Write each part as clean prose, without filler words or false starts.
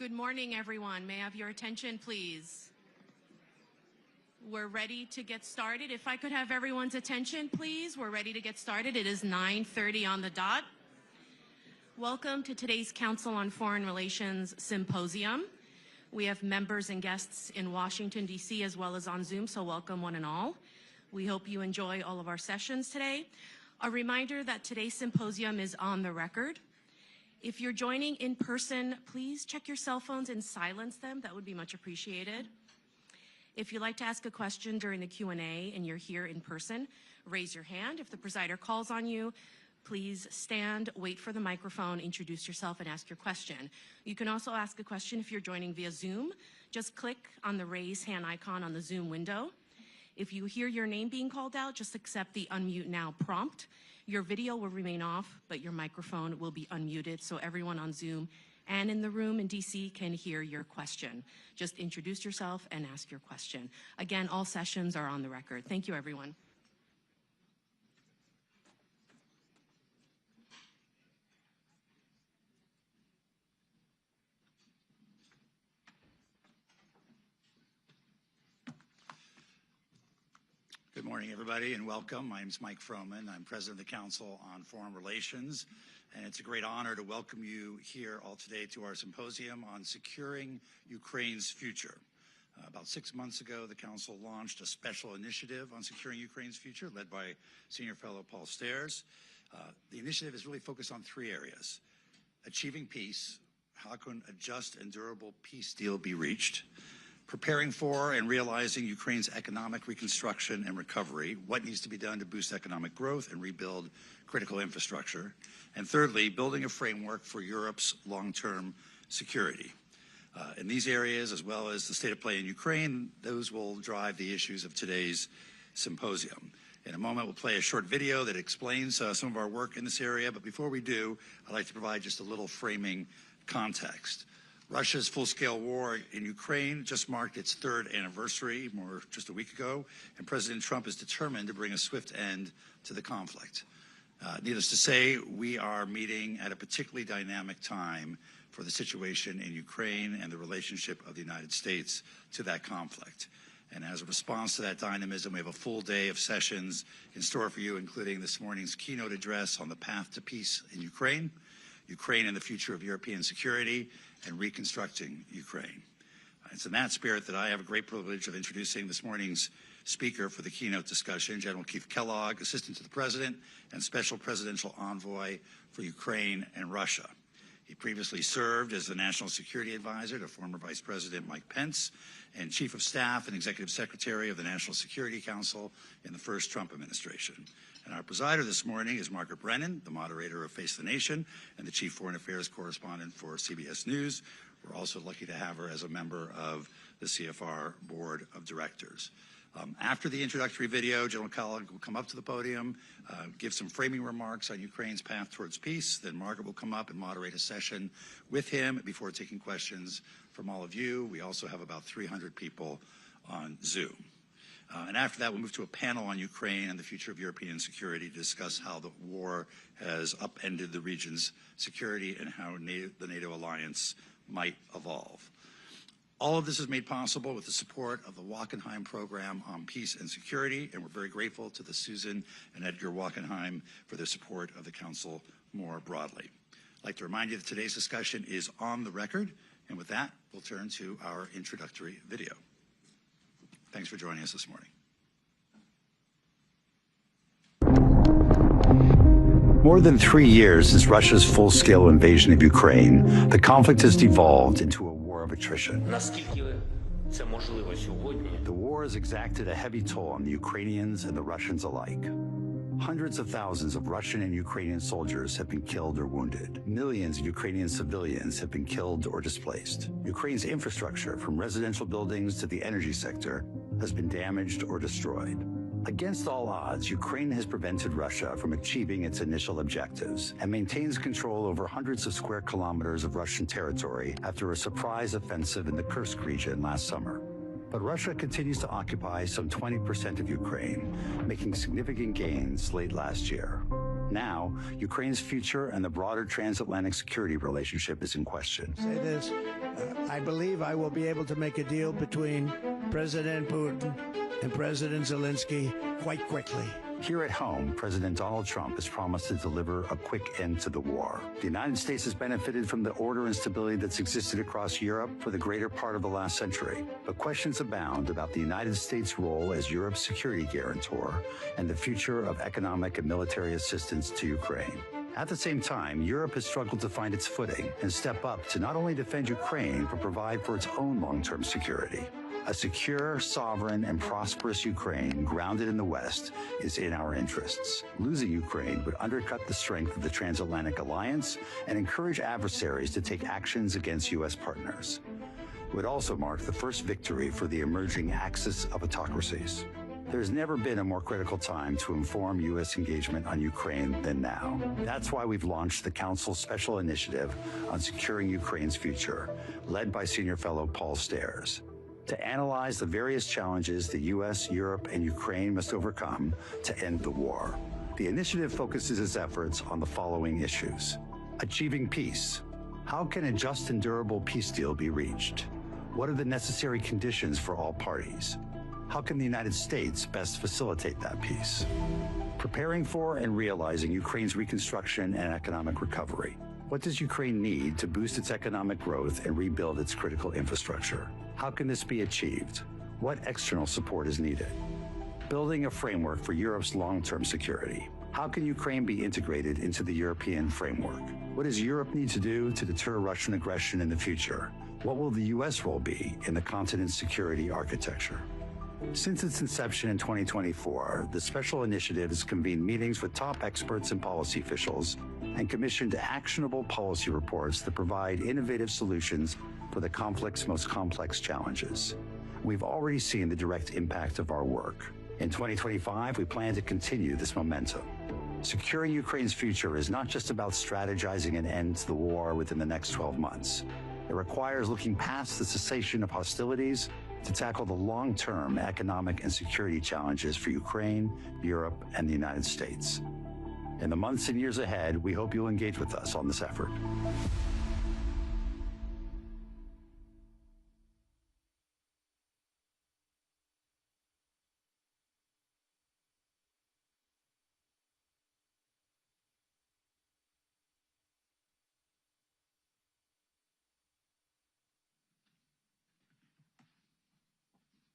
Good morning, everyone. May I have your attention, please? We're ready to get started. If I could have everyone's attention, please. We're ready to get started. It is 9:30 on the dot. Welcome to today's Council on Foreign Relations Symposium. We have members and guests in Washington, D.C. as well as on Zoom, so welcome one and all. We hope you enjoy all of our sessions today. A reminder that today's symposium is on the record. If you're joining in person, please check your cell phones and silence them. That would be much appreciated. If you'd like to ask a question during the Q&A and you're here in person, raise your hand. If the presider calls on you, please stand, wait for the microphone, introduce yourself, and ask your question. You can also ask a question if you're joining via Zoom. Just click on the raise hand icon on the Zoom window. If you hear your name being called out, just accept the unmute now prompt. Your video will remain off, but your microphone will be unmuted so everyone on Zoom and in the room in DC can hear your question. Just introduce yourself and ask your question. Again, all sessions are on the record. Thank you, everyone. Good morning, everybody, and welcome. My name is Mike Froman. I'm president of the Council on Foreign Relations, and it's a great honor to welcome you here all today to our symposium on securing Ukraine's future. About 6 months ago, the Council launched a special initiative on securing Ukraine's future, led by Senior Fellow Paul Stairs. The initiative is really focused on 3 areas: achieving peace, how can a just and durable peace deal be reached; preparing for and realizing Ukraine's economic reconstruction and recovery, what needs to be done to boost economic growth and rebuild critical infrastructure; and thirdly, building a framework for Europe's long-term security. In these areas, as well as the state of play in Ukraine, those will drive the issues of today's symposium. In a moment, we'll play a short video that explains some of our work in this area, but before we do, I'd like to provide just a little framing context. Russia's full-scale war in Ukraine just marked its 3rd anniversary, just a week ago, and President Trump is determined to bring a swift end to the conflict. Needless to say, we are meeting at a particularly dynamic time for the situation in Ukraine and the relationship of the United States to that conflict. And as a response to that dynamism, we have a full day of sessions in store for you, including this morning's keynote address on the path to peace in Ukraine, Ukraine and the future of European security, and reconstructing Ukraine. It's in that spirit that I have a great privilege of introducing this morning's speaker for the keynote discussion, General Keith Kellogg, Assistant to the President and Special Presidential Envoy for Ukraine and Russia. He previously served as the National Security Advisor to former Vice President Mike Pence and Chief of Staff and Executive Secretary of the National Security Council in the first Trump administration. And our presider this morning is Margaret Brennan, the moderator of Face the Nation and the Chief Foreign Affairs Correspondent for CBS News. We're also lucky to have her as a member of the CFR Board of Directors. After the introductory video, General Kellogg will come up to the podium, give some framing remarks on Ukraine's path towards peace. Then Margaret will come up and moderate a session with him before taking questions from all of you. We also have about 300 people on Zoom. And after that, we'll move to a panel on Ukraine and the future of European security to discuss how the war has upended the region's security and how the NATO alliance might evolve. All of this is made possible with the support of the Wachenheim Program on Peace and Security, and we're very grateful to the Susan and Edgar Wachenheim for their support of the Council more broadly. I'd like to remind you that today's discussion is on the record, and with that, we'll turn to our introductory video. Thanks for joining us this morning. More than 3 years since Russia's full-scale invasion of Ukraine, the conflict has devolved into a war of attrition. The war has exacted a heavy toll on the Ukrainians and the Russians alike. Hundreds of thousands of Russian and Ukrainian soldiers have been killed or wounded. Millions of Ukrainian civilians have been killed or displaced. Ukraine's infrastructure, from residential buildings to the energy sector, has been damaged or destroyed. Against all odds, Ukraine has prevented Russia from achieving its initial objectives and maintains control over hundreds of square kilometers of Russian territory after a surprise offensive in the Kursk region last summer. But Russia continues to occupy some 20% of Ukraine, making significant gains late last year. Now, Ukraine's future and the broader transatlantic security relationship is in question. Say this, I believe I will be able to make a deal between President Putin and President Zelensky quite quickly. Here at home, President Donald Trump has promised to deliver a quick end to the war. The United States has benefited from the order and stability that's existed across Europe for the greater part of the last century. But questions abound about the United States' role as Europe's security guarantor and the future of economic and military assistance to Ukraine. At the same time, Europe has struggled to find its footing and step up to not only defend Ukraine, but provide for its own long-term security. A secure, sovereign, and prosperous Ukraine grounded in the West is in our interests. Losing Ukraine would undercut the strength of the transatlantic alliance and encourage adversaries to take actions against U.S. partners. It would also mark the first victory for the emerging axis of autocracies. There's never been a more critical time to inform U.S. engagement on Ukraine than now. That's why we've launched the Council's Special Initiative on Securing Ukraine's Future, led by Senior Fellow Paul Stairs, to analyze the various challenges the U.S., Europe, and Ukraine must overcome to end the war. The initiative focuses its efforts on the following issues. Achieving peace. How can a just and durable peace deal be reached? What are the necessary conditions for all parties? How can the United States best facilitate that peace? Preparing for and realizing Ukraine's reconstruction and economic recovery. What does Ukraine need to boost its economic growth and rebuild its critical infrastructure? How can this be achieved? What external support is needed? Building a framework for Europe's long-term security. How can Ukraine be integrated into the European framework? What does Europe need to do to deter Russian aggression in the future? What will the U.S. role be in the continent's security architecture? Since its inception in 2024, the Special Initiative has convened meetings with top experts and policy officials and commissioned actionable policy reports that provide innovative solutions for the conflict's most complex challenges. We've already seen the direct impact of our work. In 2025, we plan to continue this momentum. Securing Ukraine's future is not just about strategizing an end to the war within the next 12 months. It requires looking past the cessation of hostilities to tackle the long-term economic and security challenges for Ukraine, Europe, and the United States. In the months and years ahead, we hope you'll engage with us on this effort.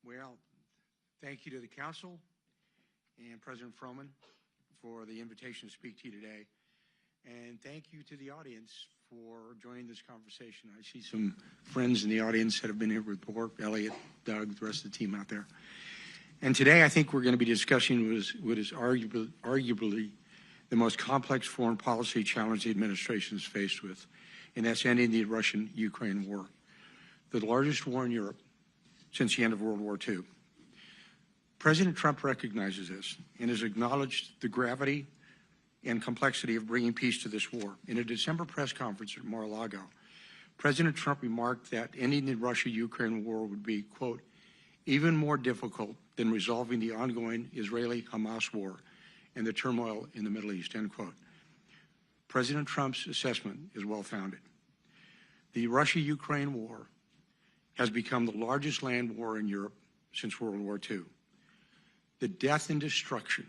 Well, thank you to the Council and President Froman for the invitation to speak to you today. And thank you to the audience for joining this conversation. I see some friends in the audience that have been here before, Elliot, Doug, the rest of the team out there. And today I think we're going to be discussing what is arguably the most complex foreign policy challenge the administration is faced with, and that's ending the Russian-Ukraine war, the largest war in Europe since the end of World War II. President Trump recognizes this and has acknowledged the gravity and complexity of bringing peace to this war. In a December press conference at Mar-a-Lago, President Trump remarked that ending the Russia-Ukraine war would be, quote, even more difficult than resolving the ongoing Israeli-Hamas war and the turmoil in the Middle East, end quote. President Trump's assessment is well-founded. The Russia-Ukraine war has become the largest land war in Europe since World War II. The death and destruction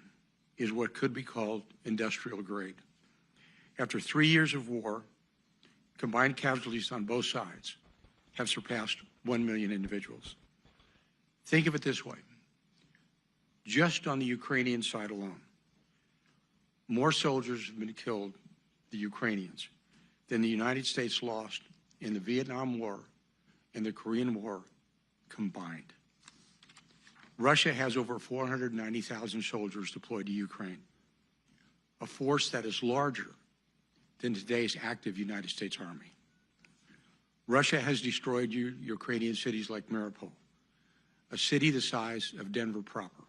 is what could be called industrial grade. After 3 years of war, combined casualties on both sides have surpassed 1 million individuals. Think of it this way. Just on the Ukrainian side alone, more soldiers have been killed, the Ukrainians, than the United States lost in the Vietnam War and the Korean War combined. Russia has over 490,000 soldiers deployed to Ukraine, a force that is larger than today's active United States Army. Russia has destroyed Ukrainian cities like Mariupol, a city the size of Denver proper.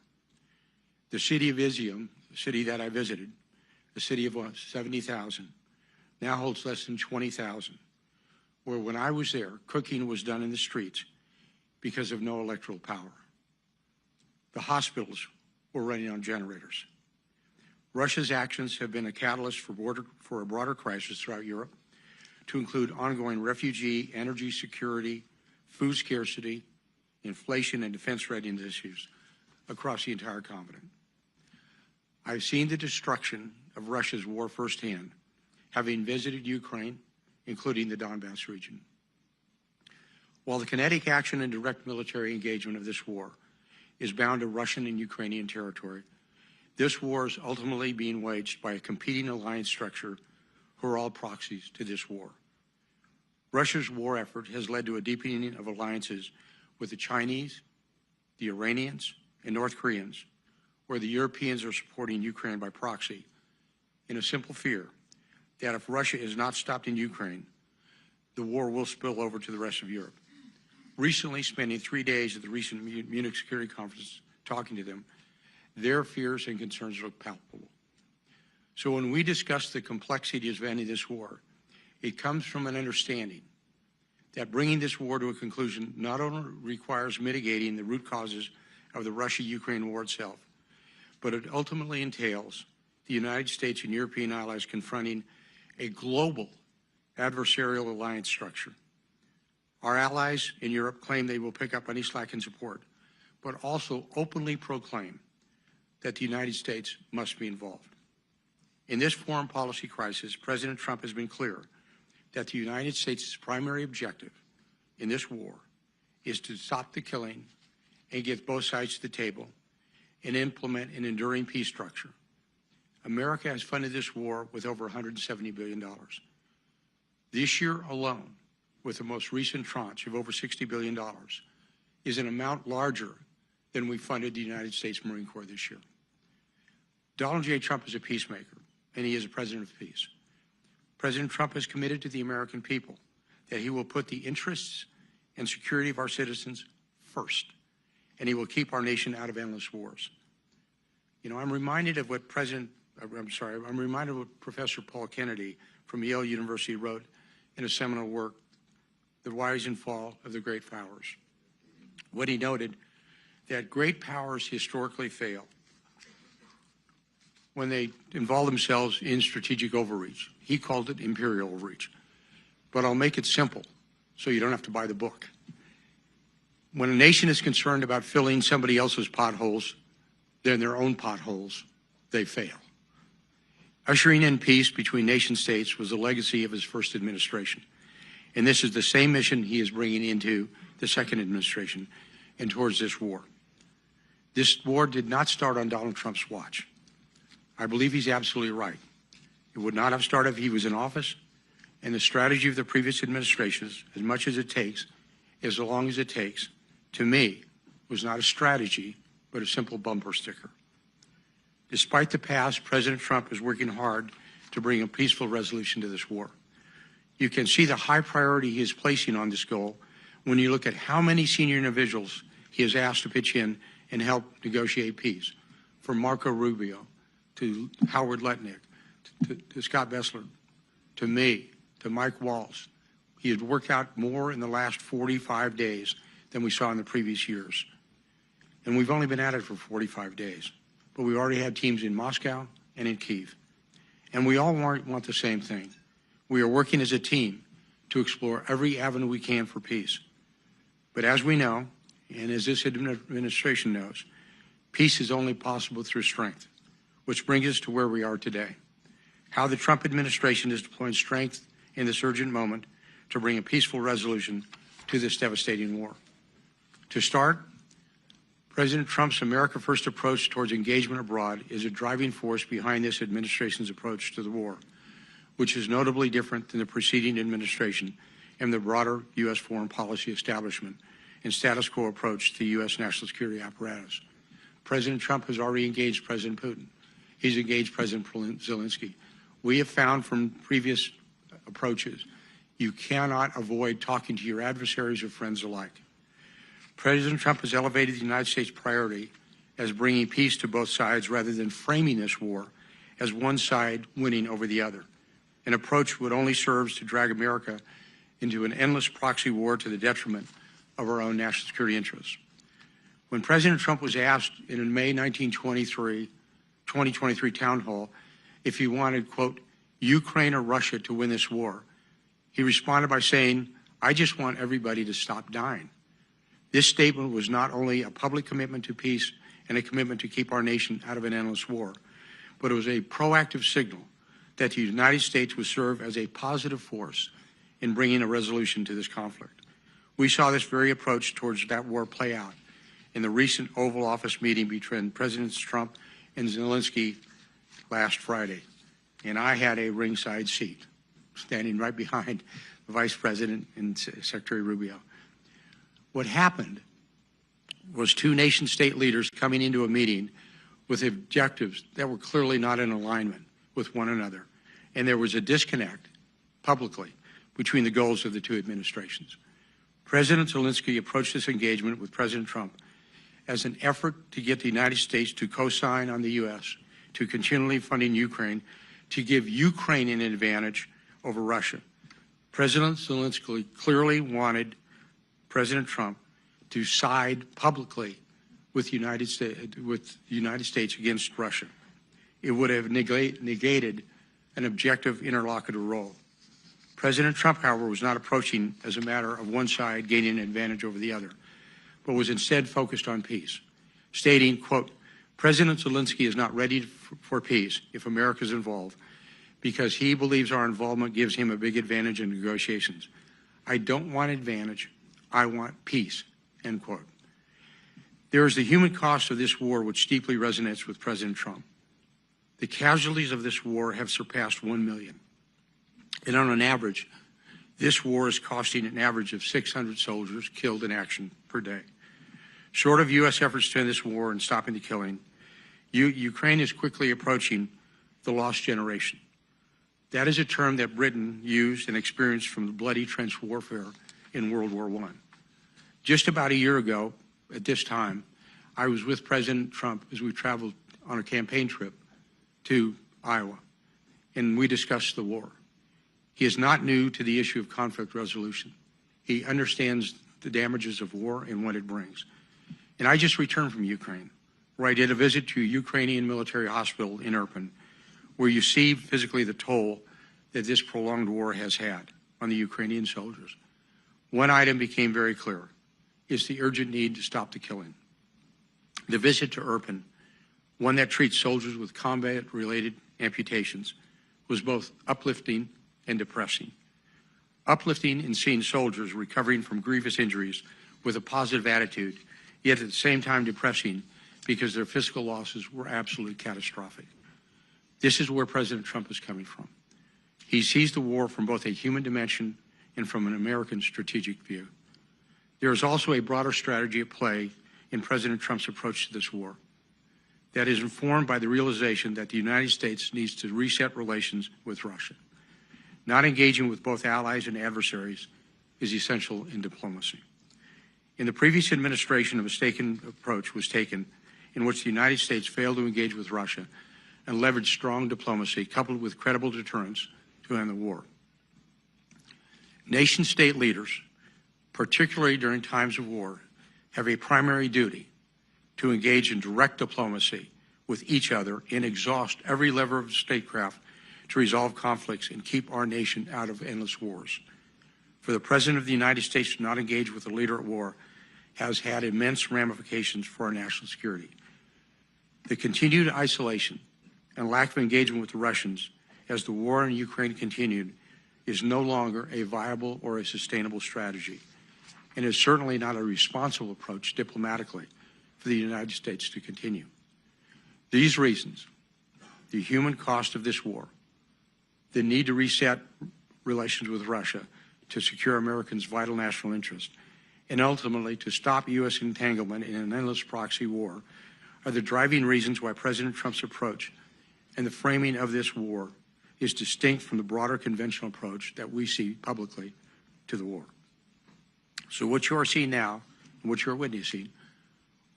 The city of Izium, a city that I visited, a city of 70,000, now holds less than 20,000, where when I was there, cooking was done in the streets because of no electrical power. The hospitals were running on generators. Russia's actions have been a catalyst for a broader crisis throughout Europe, to include ongoing refugee, energy security, food scarcity, inflation, and defense readiness issues across the entire continent. I've seen the destruction of Russia's war firsthand, having visited Ukraine, including the Donbass region. While the kinetic action and direct military engagement of this war is bound to Russian and Ukrainian territory, this war is ultimately being waged by a competing alliance structure who are all proxies to this war. Russia's war effort has led to a deepening of alliances with the Chinese, the Iranians, and North Koreans, where the Europeans are supporting Ukraine by proxy, in a simple fear that if Russia is not stopped in Ukraine, the war will spill over to the rest of Europe. Recently, spending 3 days at the recent Munich Security Conference talking to them, their fears and concerns look palpable. So when we discuss the complexities of ending this war, it comes from an understanding that bringing this war to a conclusion not only requires mitigating the root causes of the Russia-Ukraine war itself, but it ultimately entails the United States and European allies confronting a global adversarial alliance structure. Our allies in Europe claim they will pick up any slack in support, but also openly proclaim that the United States must be involved. In this foreign policy crisis, President Trump has been clear that the United States' primary objective in this war is to stop the killing and get both sides to the table and implement an enduring peace structure. America has funded this war with over $170 billion. This year alone, with the most recent tranche of over $60 billion, is an amount larger than we funded the United States Marine Corps this year. Donald J. Trump is a peacemaker, and he is a president of peace. President Trump has committed to the American people that he will put the interests and security of our citizens first, and he will keep our nation out of endless wars. You know, I'm reminded of what Professor Paul Kennedy from Yale University wrote in a seminal work, The Rise and Fall of the Great Powers. What he noted, that great powers historically fail when they involve themselves in strategic overreach. He called it imperial overreach. But I'll make it simple so you don't have to buy the book. When a nation is concerned about filling somebody else's potholes, then their own potholes, they fail. Ushering in peace between nation states was the legacy of his first administration. And this is the same mission he is bringing into the second administration and towards this war. This war did not start on Donald Trump's watch. I believe he's absolutely right. It would not have started if he was in office, and the strategy of the previous administrations, as much as it takes, as long as it takes, to me, was not a strategy, but a simple bumper sticker. Despite the past, President Trump is working hard to bring a peaceful resolution to this war. You can see the high priority he is placing on this goal when you look at how many senior individuals he has asked to pitch in and help negotiate peace, from Marco Rubio to Howard Lutnick, to Scott Bessler, to me, to Mike Waltz. He has worked out more in the last 45 days than we saw in the previous years. And we've only been at it for 45 days. But we already had teams in Moscow and in Kyiv. And we all want the same thing. We are working as a team to explore every avenue we can for peace. But as we know, and as this administration knows, peace is only possible through strength, which brings us to where we are today. How the Trump administration is deploying strength in this urgent moment to bring a peaceful resolution to this devastating war. To start, President Trump's America First approach towards engagement abroad is a driving force behind this administration's approach to the war, which is notably different than the preceding administration and the broader U.S. foreign policy establishment and status quo approach to the U.S. national security apparatus. President Trump has already engaged President Putin. He's engaged President Zelensky. We have found from previous approaches, you cannot avoid talking to your adversaries or friends alike. President Trump has elevated the United States priority as bringing peace to both sides rather than framing this war as one side winning over the other, an approach would only serve to drag America into an endless proxy war to the detriment of our own national security interests. When President Trump was asked in May 1923 2023 town hall if he wanted, quote, Ukraine or Russia to win this war. He responded by saying, I just want everybody to stop dying. This statement was not only a public commitment to peace and a commitment to keep our nation out of an endless war, but it was a proactive signal that the United States would serve as a positive force in bringing a resolution to this conflict. We saw this very approach towards that war play out in the recent Oval Office meeting between Presidents Trump and Zelensky last Friday. And I had a ringside seat, standing right behind the Vice President and Secretary Rubio. What happened was two nation-state leaders coming into a meeting with objectives that were clearly not in alignment with one another. And there was a disconnect publicly between the goals of the two administrations. President Zelensky approached this engagement with President Trump as an effort to get the United States to co-sign on the U.S. to continually funding Ukraine, to give Ukraine an advantage over Russia. President Zelensky clearly wanted President Trump to side publicly with the United States against Russia. It would have negated an objective interlocutor role. President Trump, however, was not approaching as a matter of one side gaining an advantage over the other, but was instead focused on peace, stating, quote, President Zelensky is not ready for peace if America is involved because he believes our involvement gives him a big advantage in negotiations. I don't want advantage, I want peace, end quote. There is the human cost of this war which deeply resonates with President Trump. The casualties of this war have surpassed 1 million. And on an average, this war is costing an average of 600 soldiers killed in action per day. Short of U.S. efforts to end this war and stopping the killing, Ukraine is quickly approaching the lost generation. That is a term that Britain used and experienced from the bloody trench warfare in World War I. Just about a year ago, at this time, I was with President Trump as we traveled on a campaign trip to Iowa, and we discussed the war. He is not new to the issue of conflict resolution. He understands the damages of war and what it brings. And I just returned from Ukraine, where I did a visit to a Ukrainian military hospital in Irpin, where you see physically the toll that this prolonged war has had on the Ukrainian soldiers. One item became very clear, is the urgent need to stop the killing. The visit to Irpin, one that treats soldiers with combat-related amputations, was both uplifting and depressing. Uplifting in seeing soldiers recovering from grievous injuries with a positive attitude, yet at the same time depressing because their physical losses were absolutely catastrophic. This is where President Trump is coming from. He sees the war from both a human dimension and from an American strategic view. There is also a broader strategy at play in President Trump's approach to this war that is informed by the realization that the United States needs to reset relations with Russia. Not engaging with both allies and adversaries is essential in diplomacy. In the previous administration, a mistaken approach was taken in which the United States failed to engage with Russia and leveraged strong diplomacy coupled with credible deterrence to end the war. Nation-state leaders, particularly during times of war, have a primary duty to engage in direct diplomacy with each other and exhaust every lever of statecraft to resolve conflicts and keep our nation out of endless wars. For the President of the United States to not engage with a leader at war has had immense ramifications for our national security. The continued isolation and lack of engagement with the Russians as the war in Ukraine continued is no longer a viable or a sustainable strategy, and is certainly not a responsible approach diplomatically for the United States to continue. These reasons, the human cost of this war, the need to reset relations with Russia to secure Americans' vital national interest, and ultimately to stop U.S. entanglement in an endless proxy war are the driving reasons why President Trump's approach and the framing of this war is distinct from the broader conventional approach that we see publicly to the war. So what you are seeing now and what you are witnessing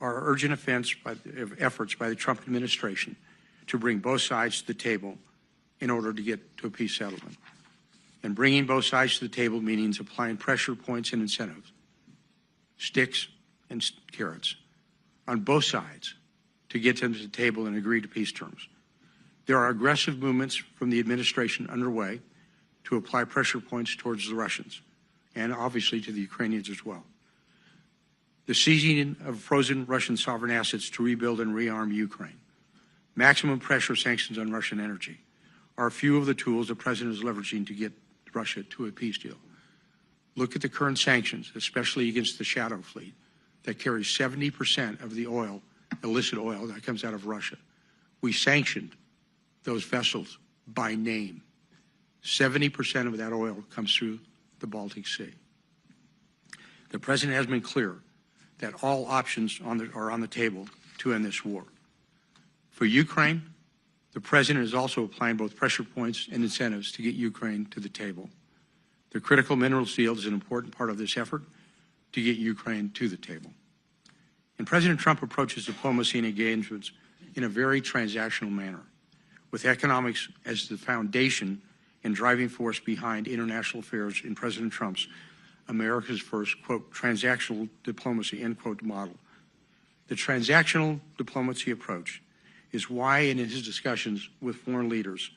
are urgent efforts by the Trump administration to bring both sides to the table in order to get to a peace settlement. And bringing both sides to the table means applying pressure points and incentives, sticks and carrots, on both sides to get them to the table and agree to peace terms. There are aggressive movements from the administration underway to apply pressure points towards the Russians and obviously to the Ukrainians as well. The seizing of frozen Russian sovereign assets to rebuild and rearm Ukraine, maximum pressure sanctions on Russian energy are a few of the tools the president is leveraging to get Russia to a peace deal. Look at the current sanctions, especially against the shadow fleet that carries 70% of the oil, illicit oil that comes out of Russia. We sanctioned those vessels by name. 70% of that oil comes through the Baltic Sea. The president has been clear that all options are on the table to end this war. For Ukraine, the president is also applying both pressure points and incentives to get Ukraine to the table. The critical minerals deal is an important part of this effort to get Ukraine to the table. And President Trump approaches diplomacy and engagements in a very transactional manner, with economics as the foundation and driving force behind international affairs in President Trump's America's first, quote, transactional diplomacy, end quote, model. The transactional diplomacy approach is why in his discussions with foreign leaders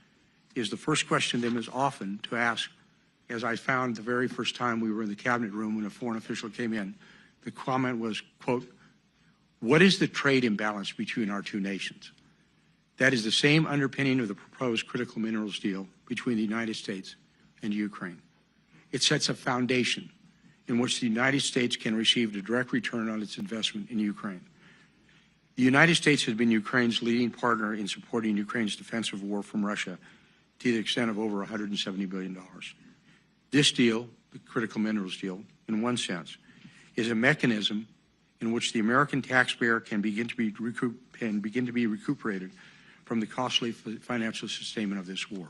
is the first question to them is often to ask, as I found the very first time we were in the cabinet room when a foreign official came in, the comment was, quote, what is the trade imbalance between our two nations? That is the same underpinning of the proposed critical minerals deal between the United States and Ukraine. It sets a foundation in which the United States can receive a direct return on its investment in Ukraine. The United States has been Ukraine's leading partner in supporting Ukraine's defensive war from Russia to the extent of over $170 billion. This deal, the critical minerals deal, in one sense, is a mechanism in which the American taxpayer can begin to be recuperated from the costly financial sustainment of this war.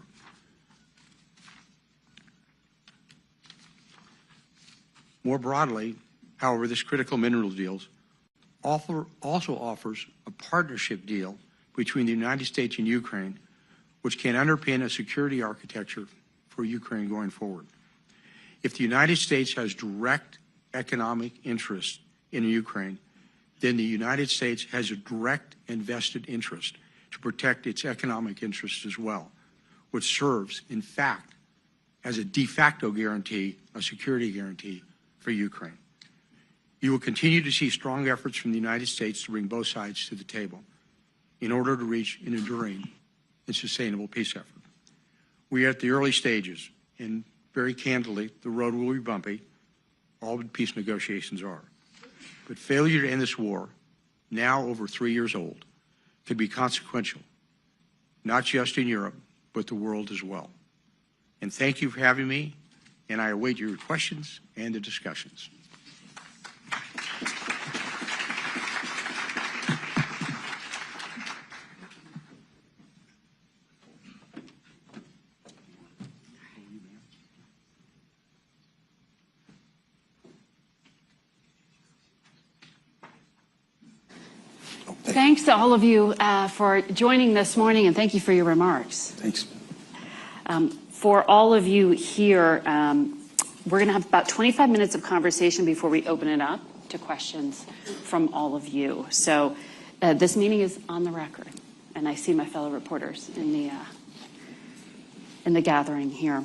More broadly, however, this critical minerals deal also offers a partnership deal between the United States and Ukraine, which can underpin a security architecture for Ukraine going forward. If the United States has direct economic interest in Ukraine, then the United States has a direct and vested interest to protect its economic interests as well, which serves, in fact, as a de facto guarantee, a security guarantee for Ukraine. You will continue to see strong efforts from the United States to bring both sides to the table in order to reach an enduring and sustainable peace effort. We are at the early stages, and very candidly, the road will be bumpy. All peace negotiations are. But failure to end this war, now over 3 years old, could be consequential, not just in Europe, but the world as well. And thank you for having me, and I await your questions and the discussions. Thanks to all of you for joining this morning, and thank you for your remarks. Thanks. For all of you here, we're going to have about 25 minutes of conversation before we open it up to questions from all of you. So this meeting is on the record, and I see my fellow reporters in the gathering here.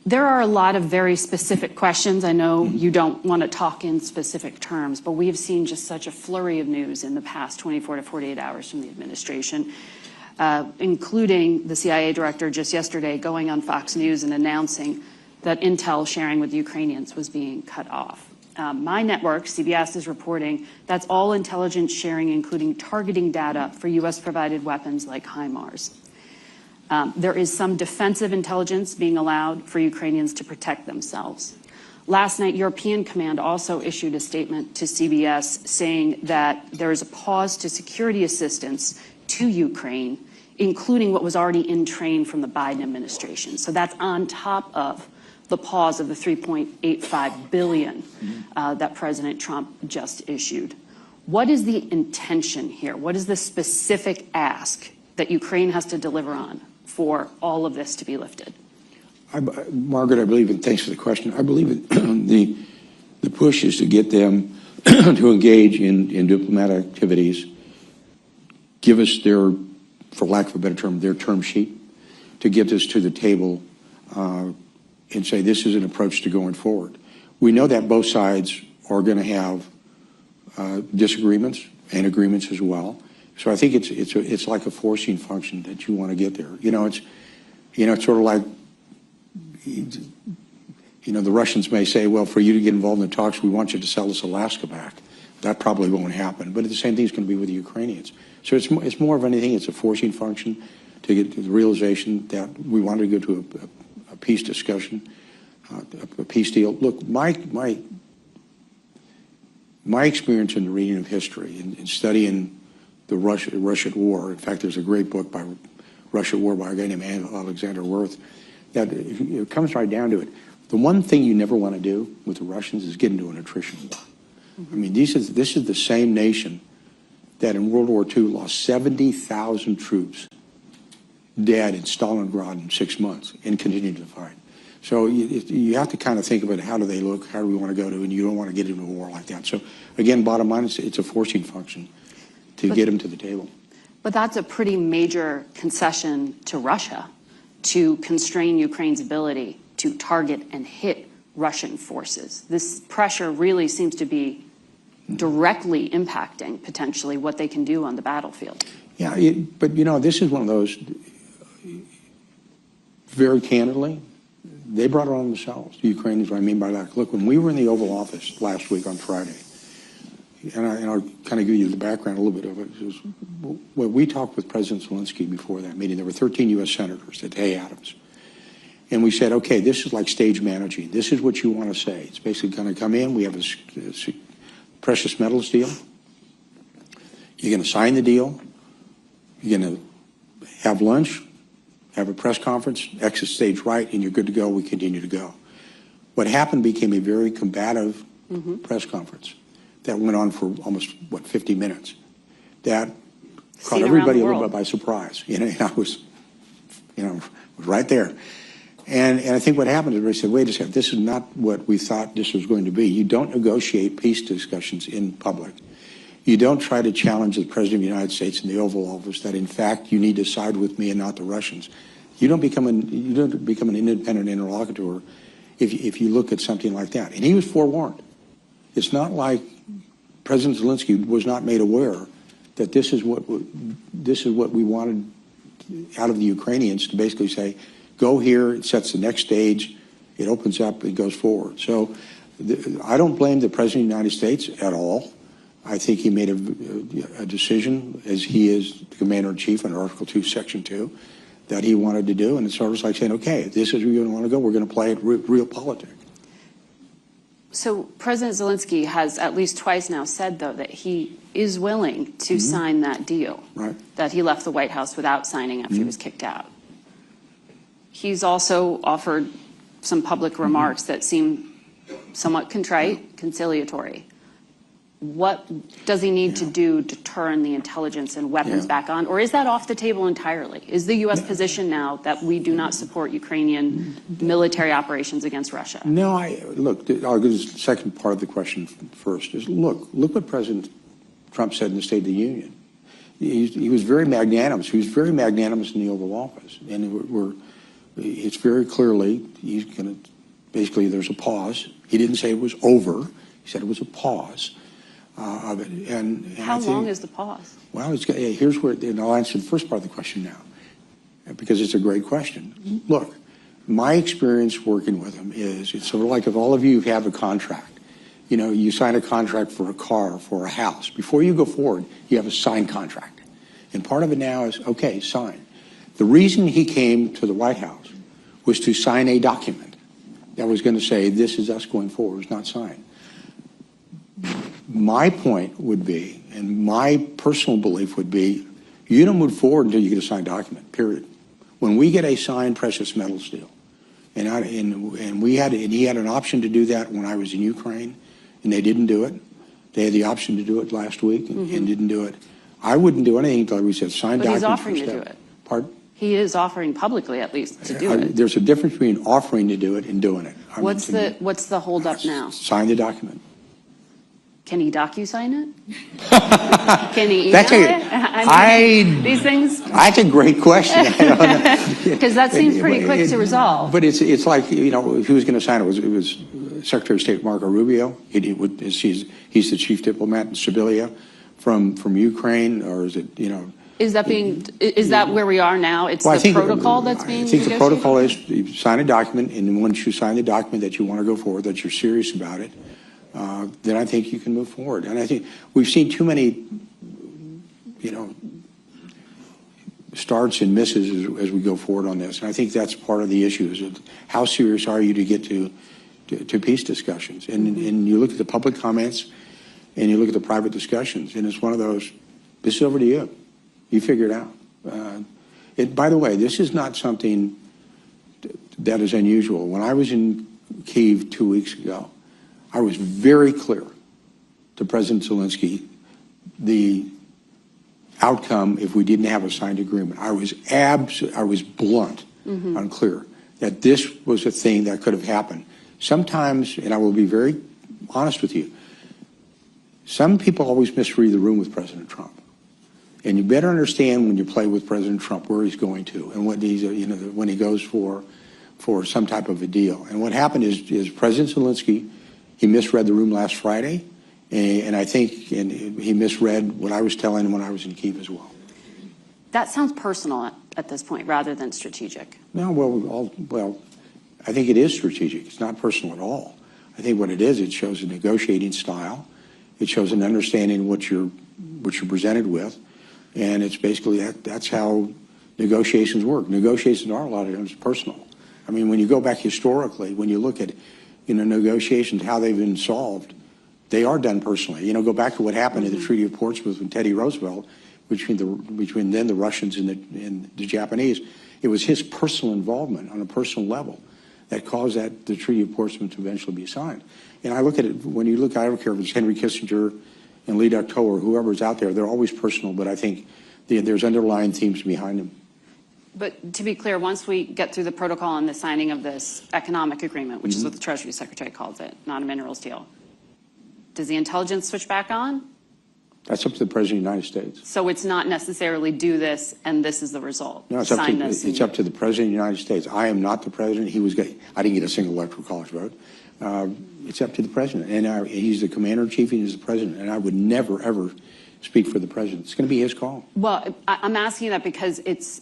There are a lot of very specific questions. I know you don't want to talk in specific terms, but we have seen just such a flurry of news in the past 24 to 48 hours from the administration, including the CIA director just yesterday going on Fox News and announcing that intel sharing with Ukrainians was being cut off. My network, CBS, is reporting that's all intelligence sharing, including targeting data for U.S.-provided weapons like HIMARS. There is some defensive intelligence being allowed for Ukrainians to protect themselves. Last night, European Command also issued a statement to CBS saying that there is a pause to security assistance to Ukraine, including what was already in train from the Biden administration. So that's on top of the pause of the $3.85 billion that President Trump just issued. What is the intention here? What is the specific ask that Ukraine has to deliver on for all of this to be lifted? Margaret, I believe, and thanks for the question, I believe the push is to get them to engage in diplomatic activities give us their, for lack of a better term, their term sheet, to get this to the table and say this is an approach to going forward. We know that both sides are going to have disagreements and agreements as well. So I think it's like a forcing function that you want to get there. It's sort of like, the Russians may say, well, for you to get involved in the talks, we want you to sell us Alaska back. That probably won't happen. But the same thing is going to be with the Ukrainians. So it's more of anything. It's a forcing function to get to the realization that we want to go to a peace discussion, a peace deal. Look, my experience in the reading of history and studying the Russian War. In fact, there's a great book by Russian War by a guy named Alexander Wirth that it comes right down to it. The one thing you never want to do with the Russians is get into an attrition war. I mean, this is the same nation that in World War II lost 70,000 troops dead in Stalingrad in 6 months and continued to fight. So you have to kind of think about how do they look, how do we want to go to, and you don't want to get into a war like that. So again, bottom line, it's a forcing function to get them to the table. But that's a pretty major concession to Russia to constrain Ukraine's ability to target and hit Russian forces. This pressure really seems to be directly impacting potentially what they can do on the battlefield. Yeah, but this is one of those, very candidly, they brought it on themselves, the Ukrainians. What I mean by that, look, when we were in the Oval Office last week on Friday, and I'll kind of give you the background a little bit of it. When we talked with President Zelensky before that meeting, there were 13 U.S. senators at Hay Adams. And we said, okay, this is like stage managing. This is what you want to say. It's basically going to come in. We have a precious metals deal. You're going to sign the deal. You're going to have lunch, have a press conference, exit stage right, and you're good to go. We continue to go. What happened became a very combative press conference that went on for almost, 50 minutes. That caught everybody a little bit by surprise. I was right there. And I think what happened is everybody said, wait a second, this is not what we thought this was going to be. You don't negotiate peace discussions in public. You don't try to challenge the President of the United States in the Oval Office that, in fact, you need to side with me and not the Russians. You don't become an independent interlocutor if you look at something like that. And he was forewarned. It's not like President Zelensky was not made aware that this is what we wanted out of the Ukrainians, to basically say, go here, it sets the next stage, it opens up, it goes forward. So I don't blame the President of the United States at all. I think he made a decision, as he is the Commander-in-Chief under Article 2, Section 2, that he wanted to do. And it's sort of like saying, okay, if this is where you want to go, we're going to play it real politics. So President Zelensky has at least twice now said, though, that he is willing to sign that deal, that he left the White House without signing after he was kicked out. He's also offered some public remarks that seem somewhat contrite, conciliatory. What does he need to do to turn the intelligence and weapons back on? Or is that off the table entirely? Is the U.S. position now that we do not support Ukrainian military operations against Russia? No, look, I'll go to the second part of the question first. Look what President Trump said in the State of the Union. He was very magnanimous. He was very magnanimous in the Oval Office. And it's very clearly, he's going to, basically there's a pause. He didn't say it was over. He said it was a pause of it. And how long is the pause? Well, here's where, and I'll answer the first part of the question now, because it's a great question. Look, my experience working with him is, it's sort of like if all of you have a contract. You sign a contract for a car, for a house. Before you go forward, you have a signed contract. And part of it now is, okay, sign. The reason he came to the White House was to sign a document that was going to say, this is us going forward. It's not signed. My point would be, and my personal belief would be, you don't move forward until you get a signed document, period. When we get a signed precious metals deal, and he had an option to do that when I was in Ukraine, and they didn't do it. They had the option to do it last week and didn't do it. I wouldn't do anything until we said signed document. But he's offering to do it. Pardon? He is offering publicly, at least, to do it. There's a difference between offering to do it and doing it. What's the holdup now? Sign the document. Can he docu-sign it? Can he email it? These things? That's a great question. Because that seems pretty quick to resolve. But it's like, who was going to sign it? It was Secretary of State Marco Rubio. He's the chief diplomat in Sibilia from Ukraine, or is it, Is that where we are now? It's the protocol that's being negotiated? I think the protocol is you sign a document, and once you sign the document that you want to go forward, that you're serious about it, then I think you can move forward. And I think we've seen too many, starts and misses as we go forward on this. And I think that's part of the issue, is how serious are you to get to peace discussions? And you look at the public comments, and you look at the private discussions, and it's one of those, this is over to you. You figure it out. By the way, this is not something that is unusual. When I was in Kyiv 2 weeks ago, I was very clear to President Zelensky the outcome if we didn't have a signed agreement. I was blunt, unclear, that this was a thing that could have happened. Sometimes, and I will be very honest with you, some people always misread the room with President Trump. And you better understand when you play with President Trump where he's going to, and what he's, when he goes for some type of a deal. And what happened is President Zelensky, he misread the room last Friday, and I think he misread what I was telling him when I was in Kyiv as well. That sounds personal at this point rather than strategic. No, well, I think it is strategic. It's not personal at all. I think what it is, it shows a negotiating style. It shows an understanding of what you're presented with. And it's basically that's how negotiations work. Negotiations are a lot of times personal. I mean, when you go back historically, when you look at negotiations, how they've been solved, they are done personally. Go back to what happened in the Treaty of Portsmouth with Teddy Roosevelt between then the Russians and the Japanese. It was his personal involvement on a personal level that caused the Treaty of Portsmouth to eventually be signed. And I look at it, when you look, I don't care if it's Henry Kissinger and Lee Ducteau or whoever's out there, they're always personal, but I think there's underlying themes behind them. But to be clear, once we get through the protocol and the signing of this economic agreement, which is what the Treasury Secretary calls it, not a minerals deal, does the intelligence switch back on? That's up to the President of the United States. So it's not necessarily do this and this is the result. No, it's up to the President of the United States. I am not the President. I didn't get a single electoral college vote. It's up to the President, and he's the Commander-in-Chief, and he's the President, and I would never, ever speak for the President. It's going to be his call. Well, I'm asking that because it's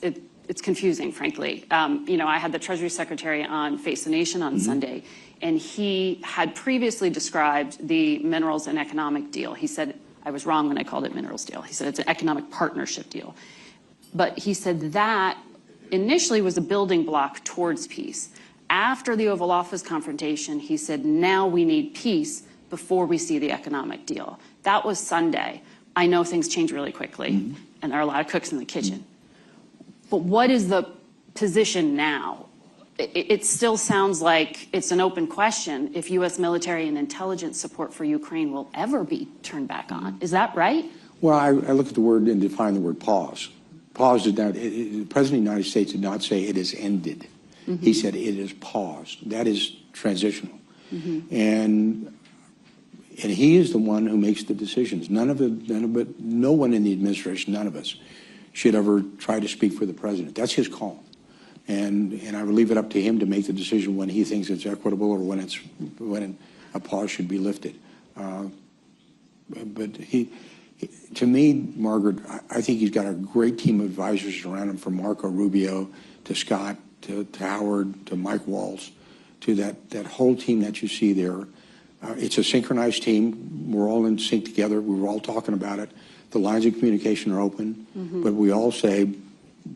confusing, frankly. I had the Treasury Secretary on Face the Nation on Sunday, and he had previously described the minerals and economic deal. He said, I was wrong when I called it minerals deal. He said it's an economic partnership deal. But he said that initially was a building block towards peace. After the Oval Office confrontation, he said, now we need peace before we see the economic deal. That was Sunday. I know things change really quickly, and there are a lot of cooks in the kitchen. But what is the position now? It still sounds like it's an open question if U.S. military and intelligence support for Ukraine will ever be turned back on. Is that right? Well, I look at the word and define the word pause. Pause did not, the President of the United States did not say it is ended. He said it is paused. That is transitional. And he is the one who makes the decisions. No one in the administration, none of us, should ever try to speak for the President. That's his call. And I would leave it up to him to make the decision when he thinks it's equitable or when a pause should be lifted. But to me, Margaret, I think he's got a great team of advisors around him, from Marco Rubio to Scott to Howard to Mike Waltz, to that whole team that you see there. It's a synchronized team. We're all in sync together. We're all talking about it. The lines of communication are open, but we all say,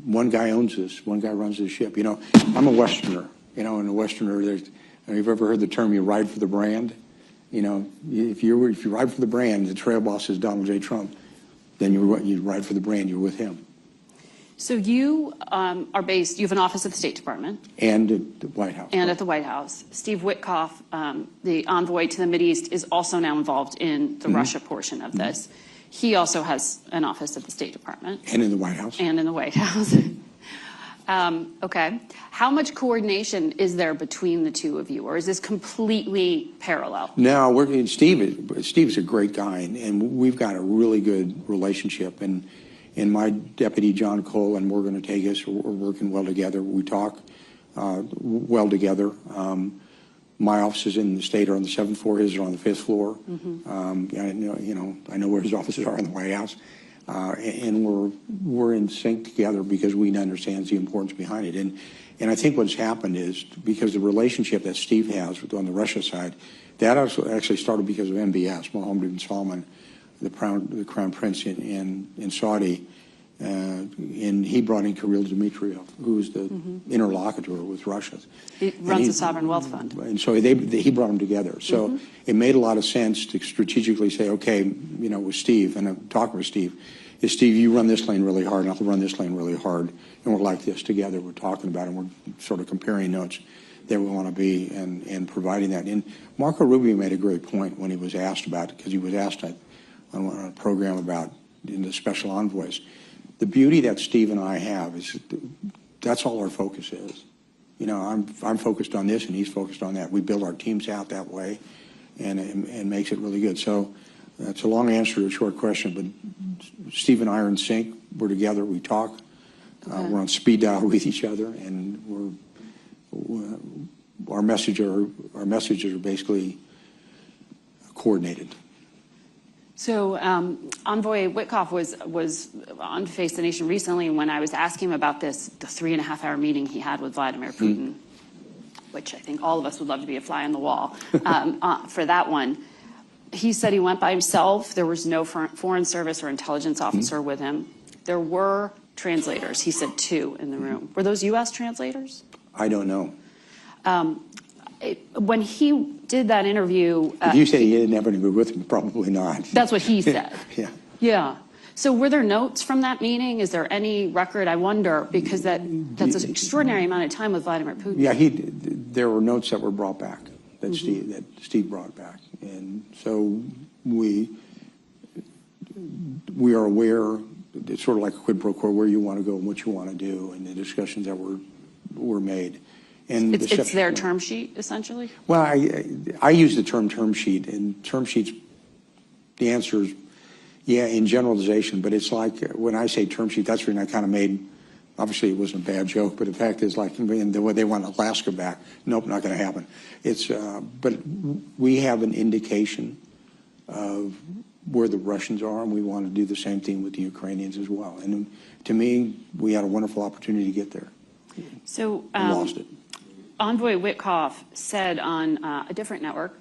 one guy owns this, one guy runs this ship. I'm a Westerner, and a Westerner, you've ever heard the term, you ride for the brand? If you ride for the brand, the trail boss is Donald J. Trump, then you ride for the brand, you're with him. So you are based, you have an office at the State Department. And at the White House. And at the White House. Steve Witkoff, the envoy to the Mideast, is also now involved in the Russia portion of this. He also has an office at the State Department. And in the White House. And in the White House. Okay. How much coordination is there between the two of you, or is this completely parallel? No, Steve's a great guy, and we've got a really good relationship. And my deputy, John Cole, and Morgan Ortegas are working well together. We talk well together. My offices in the state are on the 7th floor. His are on the 5th floor. I know where his offices are in the White House. And we're in sync together because we understand the importance behind it. And I think what's happened is because the relationship that Steve has on the Russia side, that actually started because of MBS, Mohammed bin Salman, the crown prince in Saudi, and he brought in Kirill Dmitriev, who's the interlocutor with Russia. He runs the Sovereign Wealth Fund. And so he brought them together. So it made a lot of sense to strategically say, okay, with Steve, and I'm talking with Steve, Steve, you run this lane really hard, and I'll run this lane really hard, and we're like this together. We're talking about it, and we're sort of comparing notes that we want to be and providing that. And Marco Rubio made a great point when he was asked about it, because he was asked on a program about the special envoys. The beauty that Steve and I have is that's all our focus is. I'm focused on this, and he's focused on that. We build our teams out that way, and makes it really good. So it's a long answer to a short question, but Steve and I are in sync. We're together. We talk. We're on speed dial with each other, and our messages are basically coordinated. So Envoy Witkoff was on Face the Nation recently, and when I was asking him about the 3.5-hour meeting he had with Vladimir Putin, which I think all of us would love to be a fly on the wall for that one, he said he went by himself. There was no foreign service or intelligence officer with him. There were translators. He said 2 in the room. Were those U.S. translators? I don't know. When he did that interview... If you say he didn't have anybody with him, probably not. That's what he said. Yeah. Yeah. So were there notes from that meeting? Is there any record? I wonder, because that's an extraordinary amount of time with Vladimir Putin. Yeah, there were notes that were brought back, that Steve brought back. And so we are aware, it's sort of like a quid pro quo, where you want to go and what you want to do, and the discussions that were made. And it's their term sheet, essentially? Well, I use the term sheet, and term sheets, the answer is, yeah, in generalization, but it's like when I say term sheet, that's when I kind of made, obviously it wasn't a bad joke, but the fact is, like, they want Alaska back. Nope, not going to happen. But we have an indication of where the Russians are, and we want to do the same thing with the Ukrainians as well. And to me, we had a wonderful opportunity to get there. So we lost it. Envoy Witkoff said on a different network,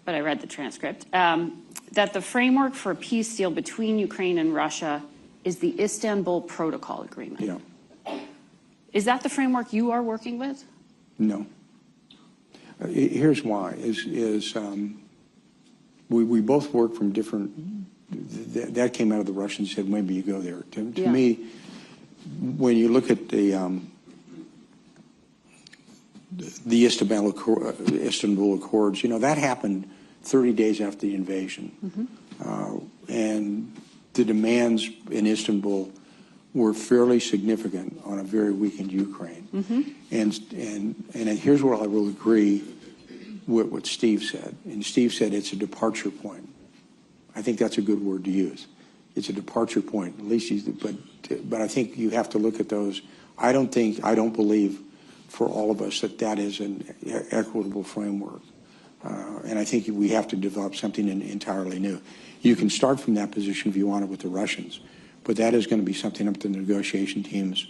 but I read the transcript, that the framework for a peace deal between Ukraine and Russia is the Istanbul Protocol Agreement. Yeah. Is that the framework you are working with? No. Here's why. We both work from different... That came out of the Russians, said maybe you go there. To me, when you look at the Istanbul Accords, that happened 30 days after the invasion. And the demands in Istanbul were fairly significant on a very weakened Ukraine. And here's where I will agree with what Steve said. And Steve said it's a departure point. I think that's a good word to use. It's a departure point. At least but I think you have to look at those. I don't believe for all of us that is an equitable framework. And I think we have to develop something entirely new. You can start from that position if you want it with the Russians, but that is going to be something up to the negotiation teams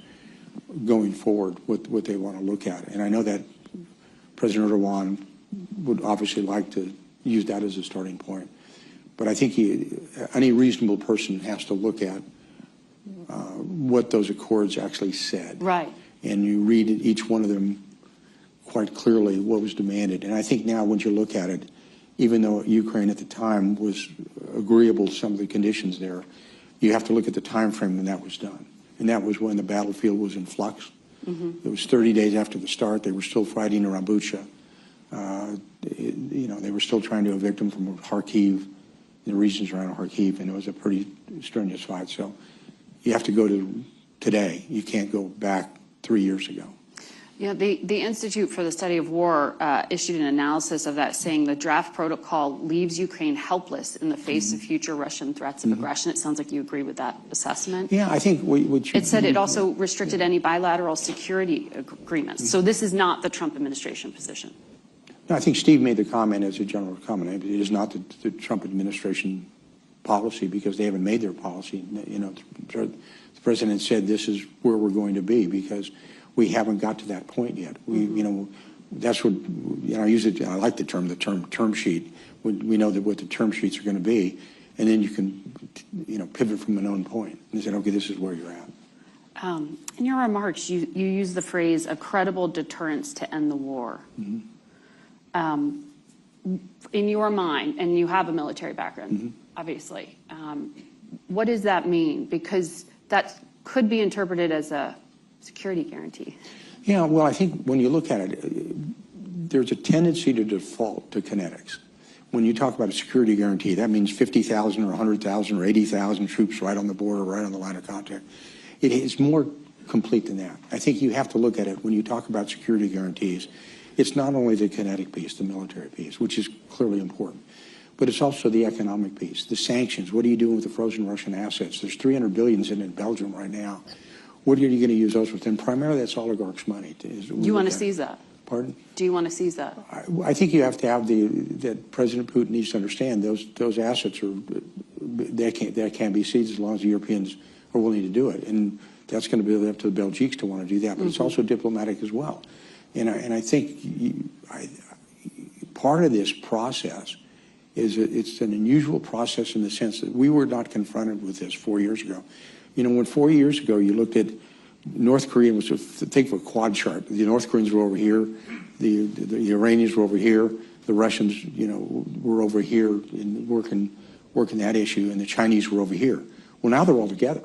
going forward, what they want to look at. And I know that President Erdogan would obviously like to use that as a starting point. But I think any reasonable person has to look at what those accords actually said. Right. And you read each one of them quite clearly what was demanded. And I think now when you look at it, even though Ukraine at the time was agreeable to some of the conditions there, you have to look at the time frame when that was done. And that was when the battlefield was in flux. It was 30 days after the start. They were still fighting around Bucha. They were still trying to evict them from Kharkiv, the regions around Kharkiv, and it was a pretty strenuous fight. So you have to go to today. You can't go back 3 years ago. Yeah, the Institute for the Study of War issued an analysis of that, saying the draft protocol leaves Ukraine helpless in the face of future Russian threats of aggression. It sounds like you agree with that assessment. Yeah, I think it said it also restricted any bilateral security agreements. So this is not the Trump administration position. No, I think Steve made the comment as a general comment. It is not the Trump administration policy, because they haven't made their policy. You know, the president said this is where we're going to be, because we haven't got to that point yet. You know, that's what, you know, I like the term sheet. We know that what the term sheets are going to be, and then you can, you know, pivot from a known point and say, okay, this is where you're at. In your remarks, you use the phrase "a credible deterrence to end the war." In your mind, and you have a military background, obviously, what does that mean? Because that could be interpreted as a security guarantee. Yeah, well, I think when you look at it, there's a tendency to default to kinetics. When you talk about a security guarantee, that means 50,000 or 100,000 or 80,000 troops right on the border, right on the line of contact. It is more complete than that. I think you have to look at it when you talk about security guarantees. It's not only the kinetic piece, the military piece, which is clearly important, but it's also the economic piece, the sanctions. What are you doing with the frozen Russian assets? There's $300 billion sitting in Belgium right now. What are you going to use those with? And primarily, that's oligarchs' money. Do you want to seize that? Pardon? Do you want to seize that? I think you have to have that President Putin needs to understand those assets that can't be seized as long as the Europeans are willing to do it. And that's going to be up to the Belgians to want to do that. But it's also diplomatic as well. And I think part of this process is it's an unusual process in the sense that we were not confronted with this 4 years ago. You know, when 4 years ago you looked at North Korea, was think of a quad chart. The North Koreans were over here, the Iranians were over here, the Russians, you know, were over here in working that issue, and the Chinese were over here. Well, now they're all together,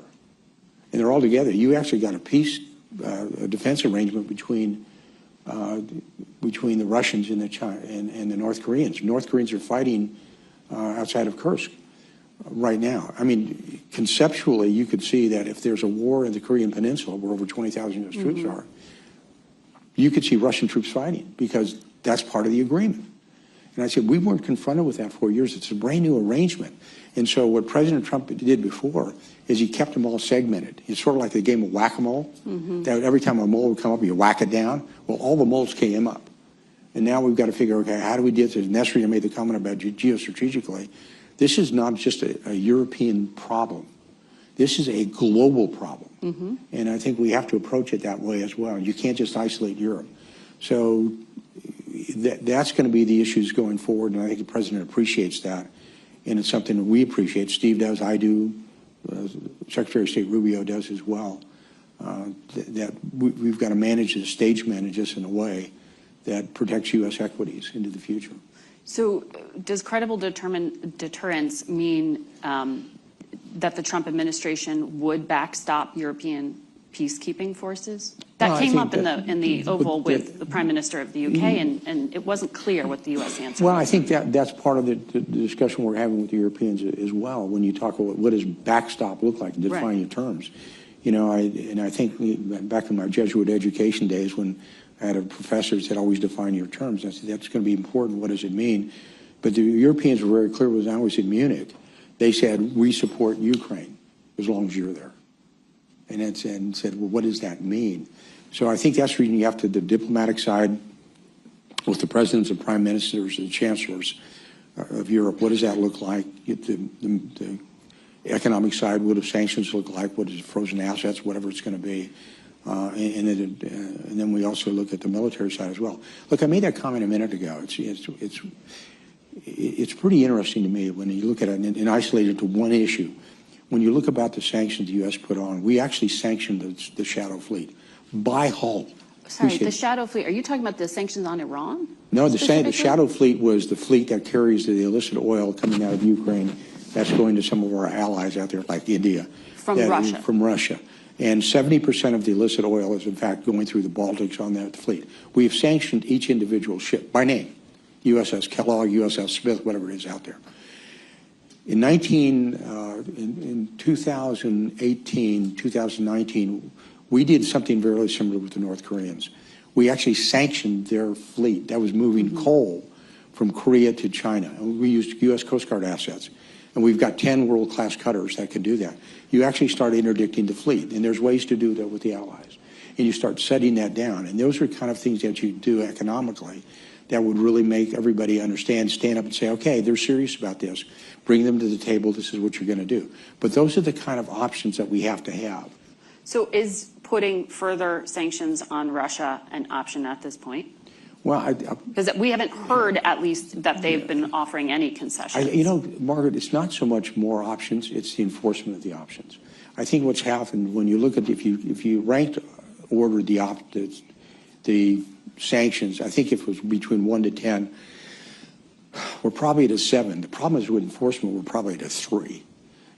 and they're all together. You actually got a defense arrangement between the Russians and the North Koreans. North Koreans are fighting outside of Kursk right now. I mean, conceptually, you could see that if there's a war in the Korean Peninsula where over 20,000 U.S. troops are, you could see Russian troops fighting, because that's part of the agreement. And I said, we weren't confronted with that 4 years. It's a brand new arrangement. And so what President Trump did before is he kept them all segmented. It's sort of like the game of whack-a-mole. That every time a mole would come up, you whack it down. Well, all the moles came up. And now we've got to figure, okay, how do we deal with it? Nestor made the comment about geostrategically. This is not just a European problem. This is a global problem. And I think we have to approach it that way as well. You can't just isolate Europe. So that's going to be the issues going forward, and I think the president appreciates that. And it's something that we appreciate. Steve does, I do, Secretary of State Rubio does as well. That we've got to stage manage this in a way that protects U.S. equities into the future. So does credible deterrence mean that the Trump administration would backstop European peacekeeping forces? That came up in the Oval with the Prime Minister of the UK, and it wasn't clear what the U.S. answer was. Well, I think that's part of the discussion we're having with the Europeans as well. When you talk about what does backstop look like, define your terms. You know, I think back in my Jesuit education days, when I had a professor that said, always define your terms. I said, that's going to be important. What does it mean? But the Europeans were very clear when I was in Munich. They said, we support Ukraine as long as you're there. And said, well, what does that mean? So I think that's the reason you have to, the diplomatic side, with the presidents and prime ministers and chancellors of Europe, what does that look like? The economic side, what do sanctions look like? What is frozen assets, whatever it's going to be? And then we also look at the military side as well. Look, I made that comment a minute ago. It's pretty interesting to me when you look at it and isolate it to one issue. When you look about the sanctions the U.S. put on, we actually sanctioned the Shadow Fleet by hull. Sorry, the Shadow Fleet, are you talking about the sanctions on Iran? No, the Shadow Fleet was the fleet that carries the illicit oil coming out of Ukraine that's going to some of our allies out there, like India. From Russia. From Russia. And 70% of the illicit oil is, in fact, going through the Baltics on that fleet. We have sanctioned each individual ship by name, USS Kellogg, USS Smith, whatever it is out there. In 2018, 2019, We did something very similar with the North Koreans. We actually sanctioned their fleet that was moving coal from Korea to China. And we used U.S. Coast Guard assets. And we've got 10 world-class cutters that can do that. You actually start interdicting the fleet, and there's ways to do that with the allies. And you start setting that down. And those are kind of things that you do economically that would really make everybody understand, stand up and say, okay, they're serious about this. Bring them to the table. This is what you're going to do. But those are the kind of options that we have to have. So is putting further sanctions on Russia an option at this point? Well, because we haven't heard, at least, that they've been offering any concessions. you know, Margaret, it's not so much more options, it's the enforcement of the options. I think what's happened when you look at, if you ranked order the sanctions, I think if it was between 1 to 10, we're probably at a 7. The problem is with enforcement, we're probably at a 3.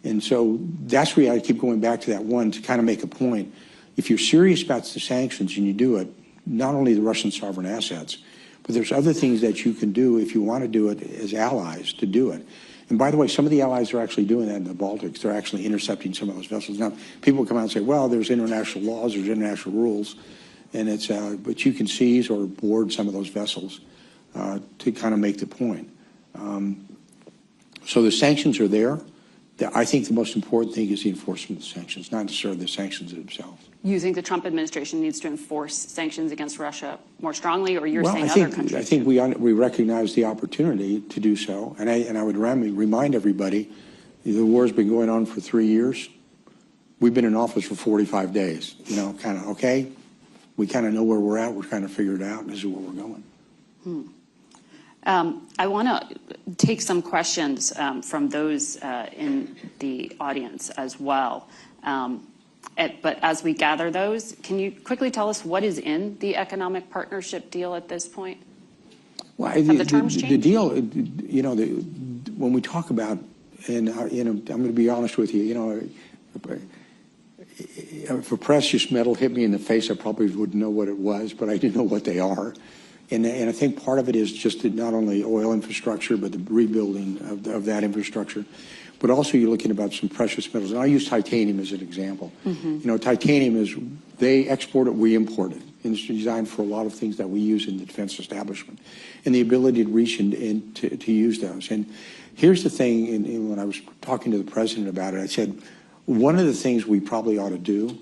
And so that's where I keep going back to that one to kind of make a point. If you're serious about the sanctions and you do it, not only the Russian sovereign assets, but there's other things that you can do if you want to do it as allies to do it. And by the way, some of the allies are actually doing that in the Baltics. They're actually intercepting some of those vessels. Now, people come out and say, well, there's international laws, there's international rules, and it's, but you can seize or board some of those vessels to kind of make the point. So the sanctions are there. I think the most important thing is the enforcement of the sanctions, not necessarily the sanctions themselves. You think the Trump administration needs to enforce sanctions against Russia more strongly, or you're well, saying other countries? I think we recognize the opportunity to do so, and I would remind everybody, the war's been going on for 3 years. We've been in office for 45 days. You know, kind of okay. We kind of know where we're at. We're kind of figured it out, and this is where we're going. I want to take some questions from those in the audience as well. But as we gather those, can you quickly tell us what is in the economic partnership deal at this point? Well, Have the terms changed? The deal, you know, when we talk about, and you know, I'm going to be honest with you, you know, if a precious metal hit me in the face, I probably wouldn't know what it was, but I do know what they are. And I think part of it is just not only oil infrastructure, but the rebuilding of that infrastructure. But also you're looking about some precious metals. And I'll use titanium as an example. You know, titanium is, they export it, we import it. And it's designed for a lot of things that we use in the defense establishment. And the ability to reach and to use those. And here's the thing, and when I was talking to the president about it, I said, one of the things we probably ought to do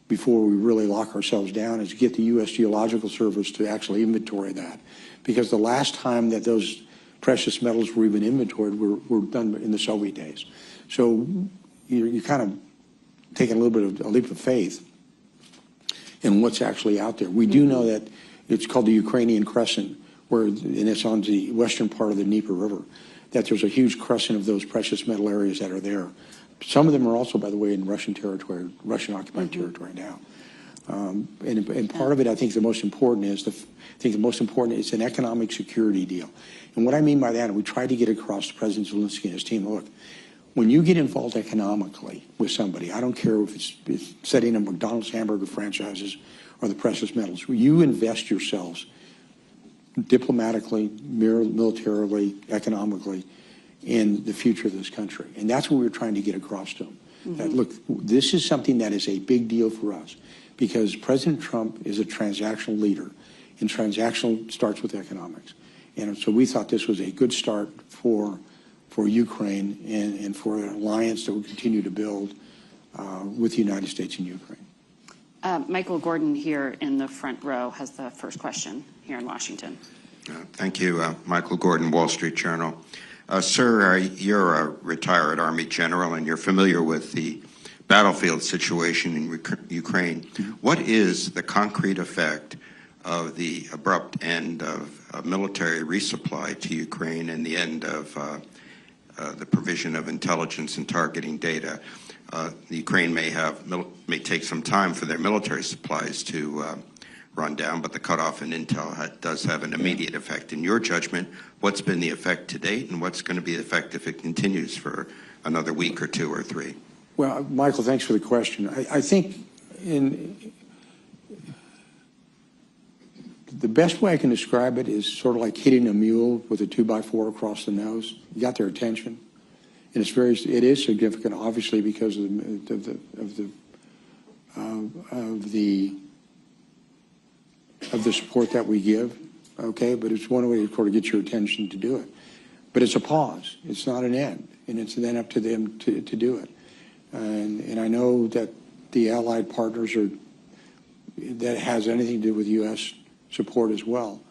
before we really lock ourselves down is get the U.S. Geological Service to actually inventory that. Because the last time that those precious metals were even inventoried were done in the Soviet days. So you're kind of taking a little bit of a leap of faith in what's actually out there. We do know that it's called the Ukrainian Crescent, and it's on the western part of the Dnieper River, that there's a huge crescent of those precious metal areas that are there. Some of them are also, by the way, in Russian territory, Russian-occupied territory now. And part of it, I think the most important is, it's an economic security deal. And what I mean by that, and we tried to get across to President Zelensky and his team, look, when you get involved economically with somebody, I don't care if it's setting up McDonald's hamburger franchises or the precious metals, you invest yourselves diplomatically, militarily, economically, in the future of this country. And that's what we're trying to get across to them. That, look, this is something that is a big deal for us because President Trump is a transactional leader, and transactional starts with economics. And so we thought this was a good start for Ukraine and for an alliance that will continue to build with the United States and Ukraine. Michael Gordon here in the front row has the first question here in Washington. Thank you. Michael Gordon, Wall Street Journal. Sir, you're a retired Army general and you're familiar with the battlefield situation in Ukraine. What is the concrete effect of the abrupt end of military resupply to Ukraine and the end of the provision of intelligence and targeting data? The Ukraine may take some time for their military supplies to run down, but the cutoff in intel does have an immediate effect. In your judgment, what's been the effect to date, and what's going to be the effect if it continues for another week or 2 or 3? Well, Michael, thanks for the question. I think the best way I can describe it is sort of like hitting a mule with a 2x4 across the nose. You got their attention, and it is significant, obviously, because of of the support that we give, okay? But it's one way to sort of get your attention to do it. But it's a pause. It's not an end, and it's then up to them to do it. And I know that the allied partners that has anything to do with U.S. support as well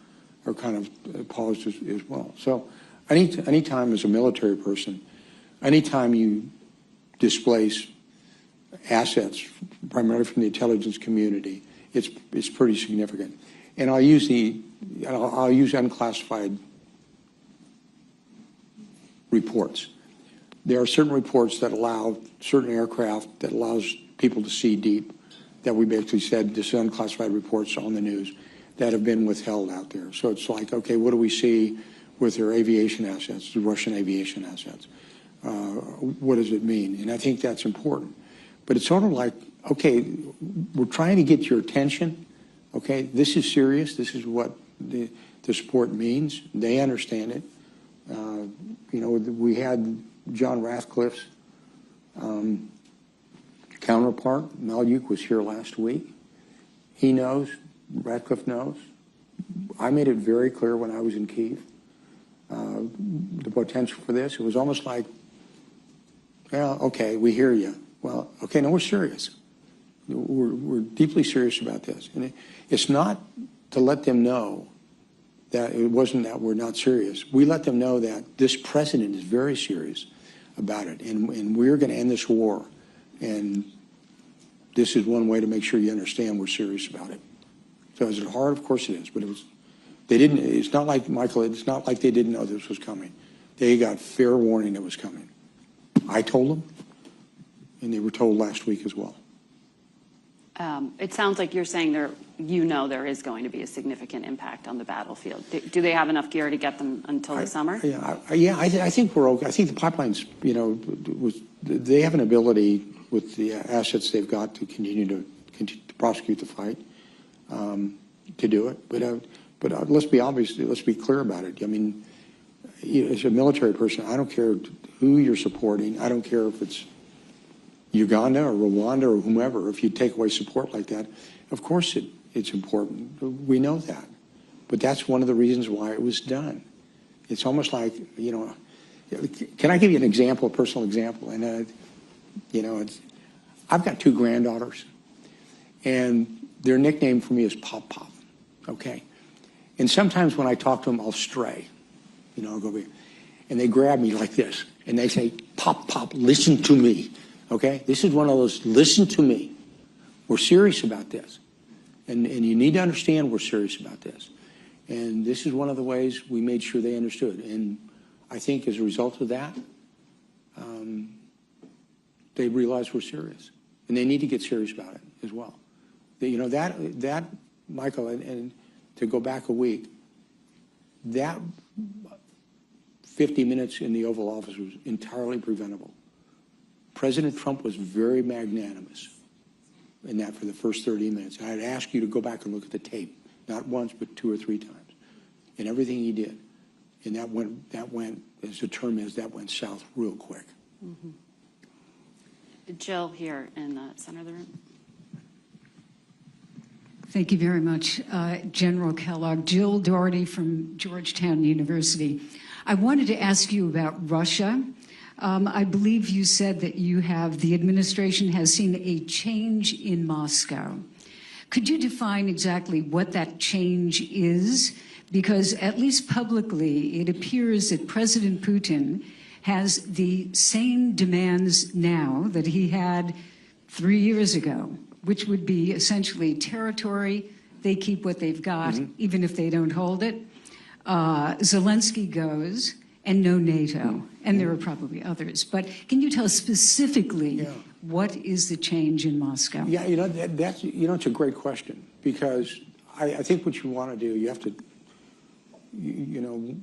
are kind of paused as well. So anytime as a military person, anytime you displace assets, primarily from the intelligence community, it's pretty significant. And I'll use unclassified reports. There are certain reports that allow certain aircraft that allows people to see deep, that we basically said this is unclassified reports on the news that have been withheld out there. So it's like, okay, what do we see with their aviation assets, the Russian aviation assets? What does it mean? And I think that's important. But it's sort of like, okay, we're trying to get your attention. Okay, this is serious. This is what the support means. They understand it. You know, we had John Ratcliffe's counterpart, Malyuk, was here last week. He knows, Ratcliffe knows. I made it very clear when I was in Kyiv, the potential for this. It was almost like, well, okay, we hear you. Well, okay, no, we're serious. We're deeply serious about this. And it's not to let them know that it wasn't that we're not serious. We let them know that this president is very serious about it, and we're going to end this war. And this is one way to make sure you understand we're serious about it. So is it hard? Of course it is. But it's not like, Michael, it's not like they didn't know this was coming. They got fair warning it was coming. I told them, and they were told last week as well. It sounds like you're saying there is going to be a significant impact on the battlefield. Do they have enough gear to get them until the summer? I think we're okay. I think the pipelines, you know, they have an ability with the assets they've got to continue to prosecute the fight, to do it. But let's be obvious. Let's be clear about it. I mean, as a military person, I don't care who you're supporting. I don't care if it's Uganda or Rwanda or whomever. If you take away support like that, of course it's important. We know that. But that's one of the reasons why it was done. It's almost like, you know, can I give you an example, a personal example? And, you know, I've got two granddaughters, and their nickname for me is Pop Pop, okay? And sometimes when I talk to them, I'll stray. You know, I'll go, and they grab me like this, and they say, Pop Pop, listen to me, okay? This is one of those, listen to me. We're serious about this. And you need to understand we're serious about this. And this is one of the ways we made sure they understood. And I think as a result of that, they realize we're serious. And they need to get serious about it as well. You know, that Michael, and to go back a week, that 50 minutes in the Oval Office was entirely preventable. President Trump was very magnanimous in that for the first 30 minutes. I'd ask you to go back and look at the tape, not once, but 2 or 3 times, and everything he did. And that went, as the term is, that went south real quick. Mm-hmm. Jill here in the center of the room. Thank you very much, General Kellogg. Jill Doherty from Georgetown University. I wanted to ask you about Russia. I believe you said that the administration has seen a change in Moscow. Could you define exactly what that change is? Because at least publicly, it appears that President Putin has the same demands now that he had 3 years ago, which would be essentially territory. They keep what they've got, even if they don't hold it. Zelensky goes, and no NATO. And there are probably others. But can you tell us specifically what is the change in Moscow? Yeah, you know, that's, you know, it's a great question, because I think what you want to do, you have to, you know,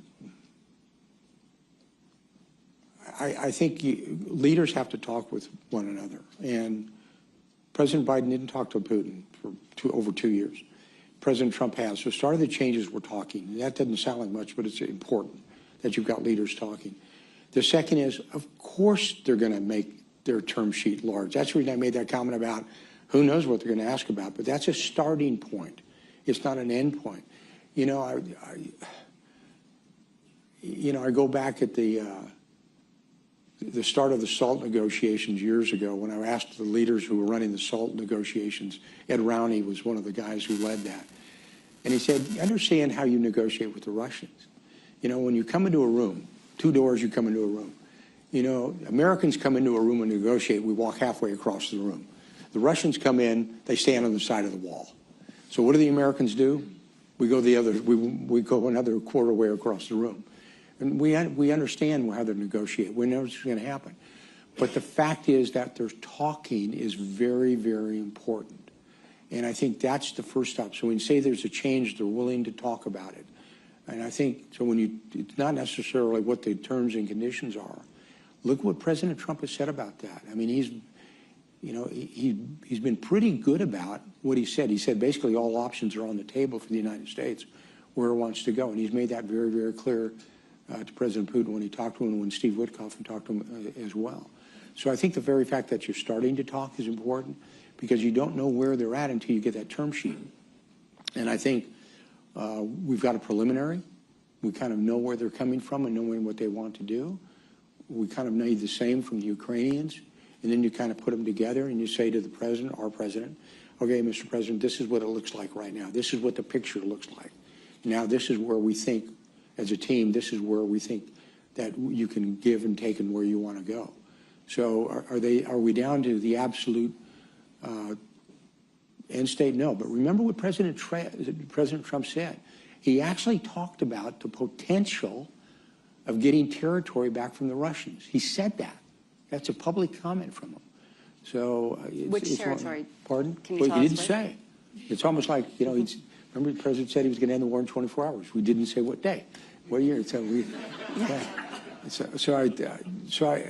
I think leaders have to talk with one another. And President Biden didn't talk to Putin for over 2 years. President Trump has. So starting the changes, we're talking. That doesn't sound like much, but it's important that you've got leaders talking. The second is, of course, they're going to make their term sheet large. That's the reason I made that comment about Who knows what they're going to ask about? But that's a starting point. It's not an end point. You know, I go back at the start of the SALT negotiations years ago when I asked the leaders who were running the SALT negotiations. Ed Rowney was one of the guys who led that. And he said, understand how you negotiate with the Russians. You know, when you come into a room, 2 doors, you come into a room. You know, Americans come into a room and negotiate, we walk halfway across the room. The Russians come in, they stand on the side of the wall. So what do the Americans do? We go we go another quarter way across the room. And we understand how they negotiate. We know what's going to happen. But the fact is that their talking is very, very important. And I think that's the first step. So when you say there's a change, they're willing to talk about it. And I think, so it's not necessarily what the terms and conditions are. Look what President Trump has said about that. I mean, he's been pretty good about what he said. He said basically all options are on the table for the United States where it wants to go. And he's made that very, very clear to President Putin when he talked to him and when Steve Witkoff talked to him as well. So I think the very fact that you're starting to talk is important because you don't know where they're at until you get that term sheet. And I think we've got a preliminary. We kind of know where they're coming from and knowing what they want to do. We kind of need the same from the Ukrainians. And then you kind of put them together and you say to the president, our president, okay, Mr. President, this is what it looks like right now. This is what the picture looks like. Now, this is where we think, as a team, this is where we think that you can give and take and where you want to go. So are we down to the absolute end state? No. But remember what President Trump said. He actually talked about the potential of getting territory back from the Russians. He said that. That's a public comment from him. So which territory? Pardon? Can you tell us he didn't say. It's almost like, you know, remember the president said he was going to end the war in 24 hours. We didn't say what day, what year. So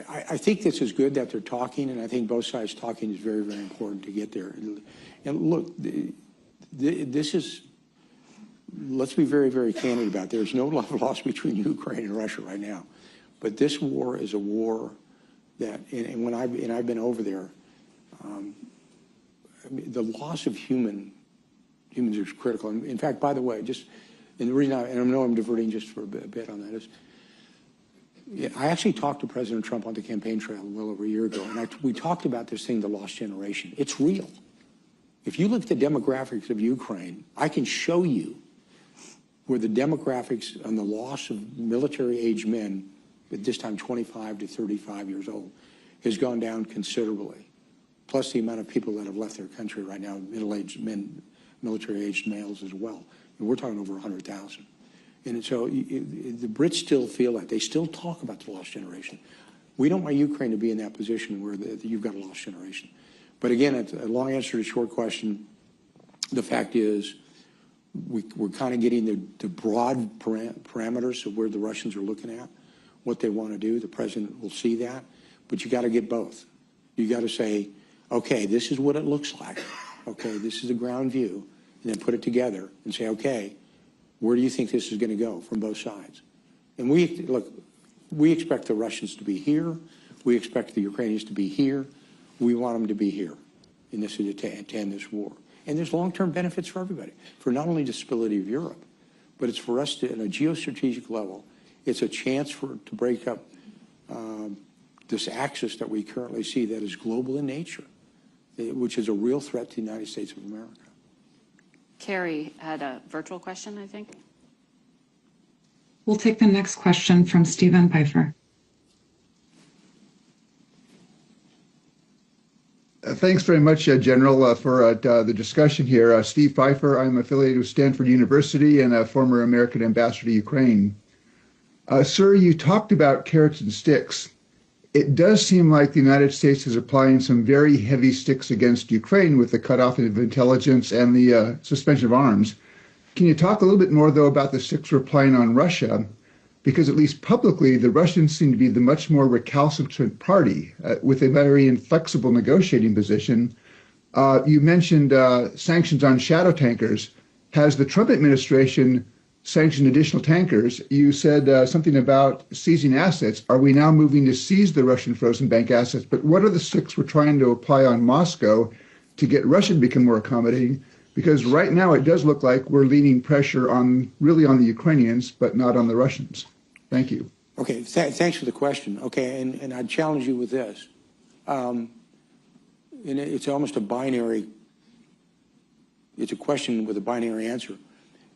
I think this is good that they're talking, and I think both sides talking is very, very important to get there. And look, this is, let's be very, very candid about it. There's no love lost between Ukraine and Russia right now. But this war is a war that, and when I've been over there, I mean, the loss of humans is critical. And in fact, by the way, and the reason and I know I'm diverting just for a bit on that is, I actually talked to President Trump on the campaign trail well over a year ago, and we talked about this thing, the lost generation. It's real. If you look at the demographics of Ukraine, I can show you where the demographics on the loss of military-aged men, at this time 25 to 35 years old, has gone down considerably. Plus the amount of people that have left their country right now, middle-aged men, military-aged males as well. And we're talking over 100,000. And so the Brits still feel that. They still talk about the lost generation. We don't want Ukraine to be in that position where you've got a lost generation. But again, it's a long answer to a short question. The fact is, we're kind of getting the broad parameters of where the Russians are looking at, what they want to do. The president will see that. But you got to get both. You got to say, okay, this is what it looks like. Okay, this is the ground view. And then put it together and say, okay, where do you think this is going to go from both sides? And we expect the Russians to be here. We expect the Ukrainians to be here. We want them to be here in this to end this war. And there's long-term benefits for everybody, for not only the stability of Europe, but it's for us to, at a geostrategic level, it's a chance to break up this axis that we currently see that is global in nature, which is a real threat to the United States of America. Carrie had a virtual question, I think. We'll take the next question from Stephen Pfeiffer. Thanks very much, General, for the discussion here. Steve Pfeiffer, I'm affiliated with Stanford University and a former American ambassador to Ukraine. Sir, you talked about carrots and sticks. It does seem like the United States is applying some very heavy sticks against Ukraine with the cutoff of intelligence and the suspension of arms. Can you talk a little bit more, though, about the sticks we're applying on Russia? Because at least publicly, the Russians seem to be the much more recalcitrant party with a very inflexible negotiating position. You mentioned sanctions on shadow tankers. Has the Trump administration sanctioned additional tankers? You said something about seizing assets. Are we now moving to seize the Russian frozen bank assets? But what are the sticks we're trying to apply on Moscow? to get Russia to become more accommodating? Because right now it does look like we're leaning pressure on the Ukrainians, but not on the Russians. Thank you. Okay, thanks for the question. Okay, and I'd challenge you with this. And it's almost a binary, it's a question with a binary answer.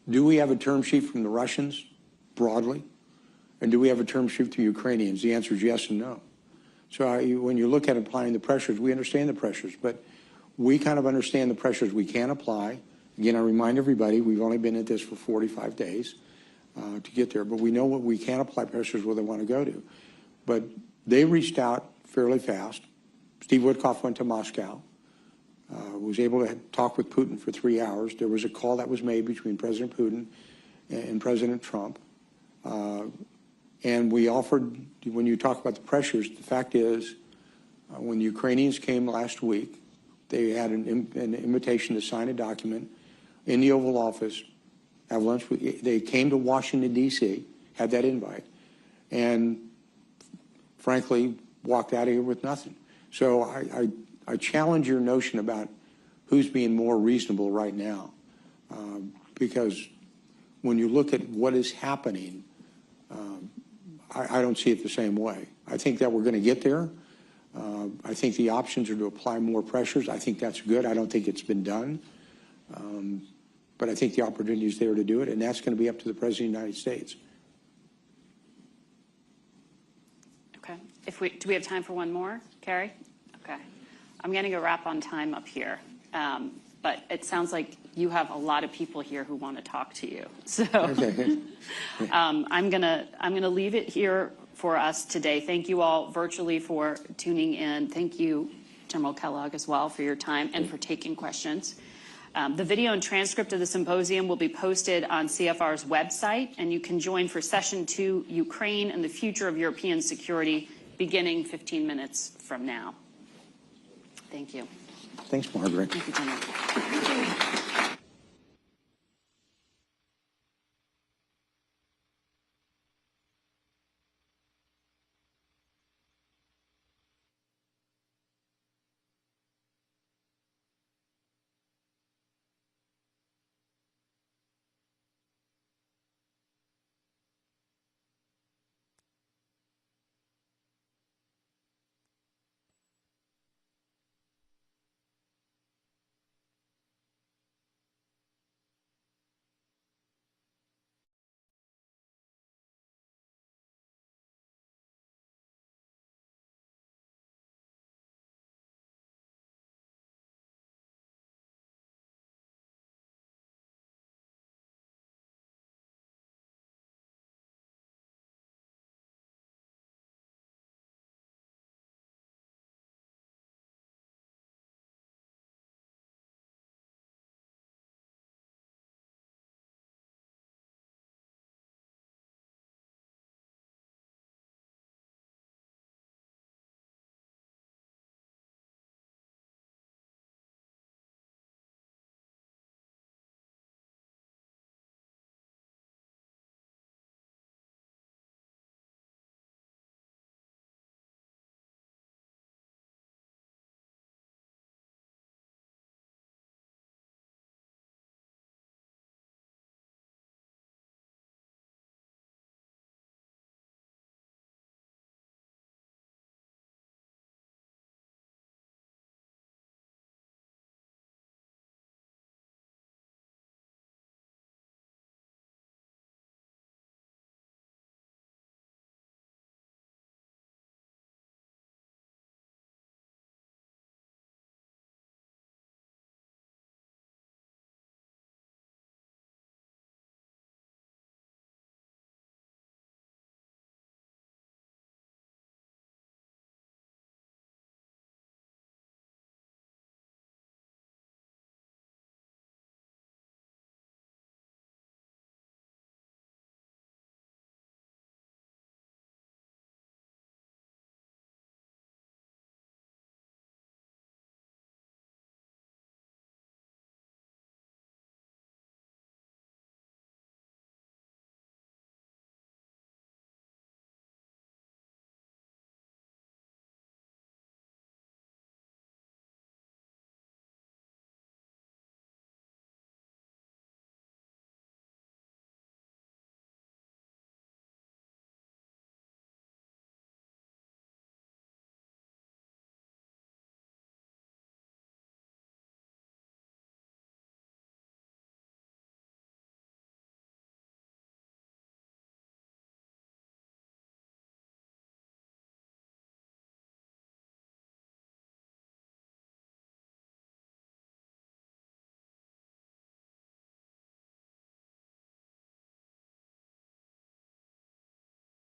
Do we have a term sheet from the Russians broadly? And do we have a term sheet to Ukrainians? The answer is yes and no. So when you look at applying the pressures, we understand the pressures, but we kind of understand the pressures we can apply. Again, I remind everybody, we've only been at this for 45 days to get there, but we know what we can apply pressures where they want to go to. But they reached out fairly fast. Steve Witkoff went to Moscow, was able to talk with Putin for 3 hours. There was a call that was made between President Putin and President Trump. And we offered, when you talk about the pressures, the fact is, when the Ukrainians came last week, they had an invitation to sign a document in the Oval Office, have lunch with, they came to Washington, D.C., had that invite, and frankly, walked out of here with nothing. So I challenge your notion about who's being more reasonable right now, because when you look at what is happening, I don't see it the same way. I think that we're going to get there. I think the options are to apply more pressures. I think that's good. I don't think it's been done. But I think the opportunity is there to do it, and that's going to be up to the President of the United States. Okay. Do we have time for one more, Carrie? Okay. I'm going to go wrap on time up here. But it sounds like you have a lot of people here who want to talk to you. So I'm gonna leave it here for us today. Thank you all virtually for tuning in. Thank you, General Kellogg, as well, for your time and for taking questions. The video and transcript of the symposium will be posted on CFR's website, and you can join for Session 2, Ukraine and the Future of European Security, beginning 15 minutes from now. Thank you. Thanks, Margaret. Thank you, General.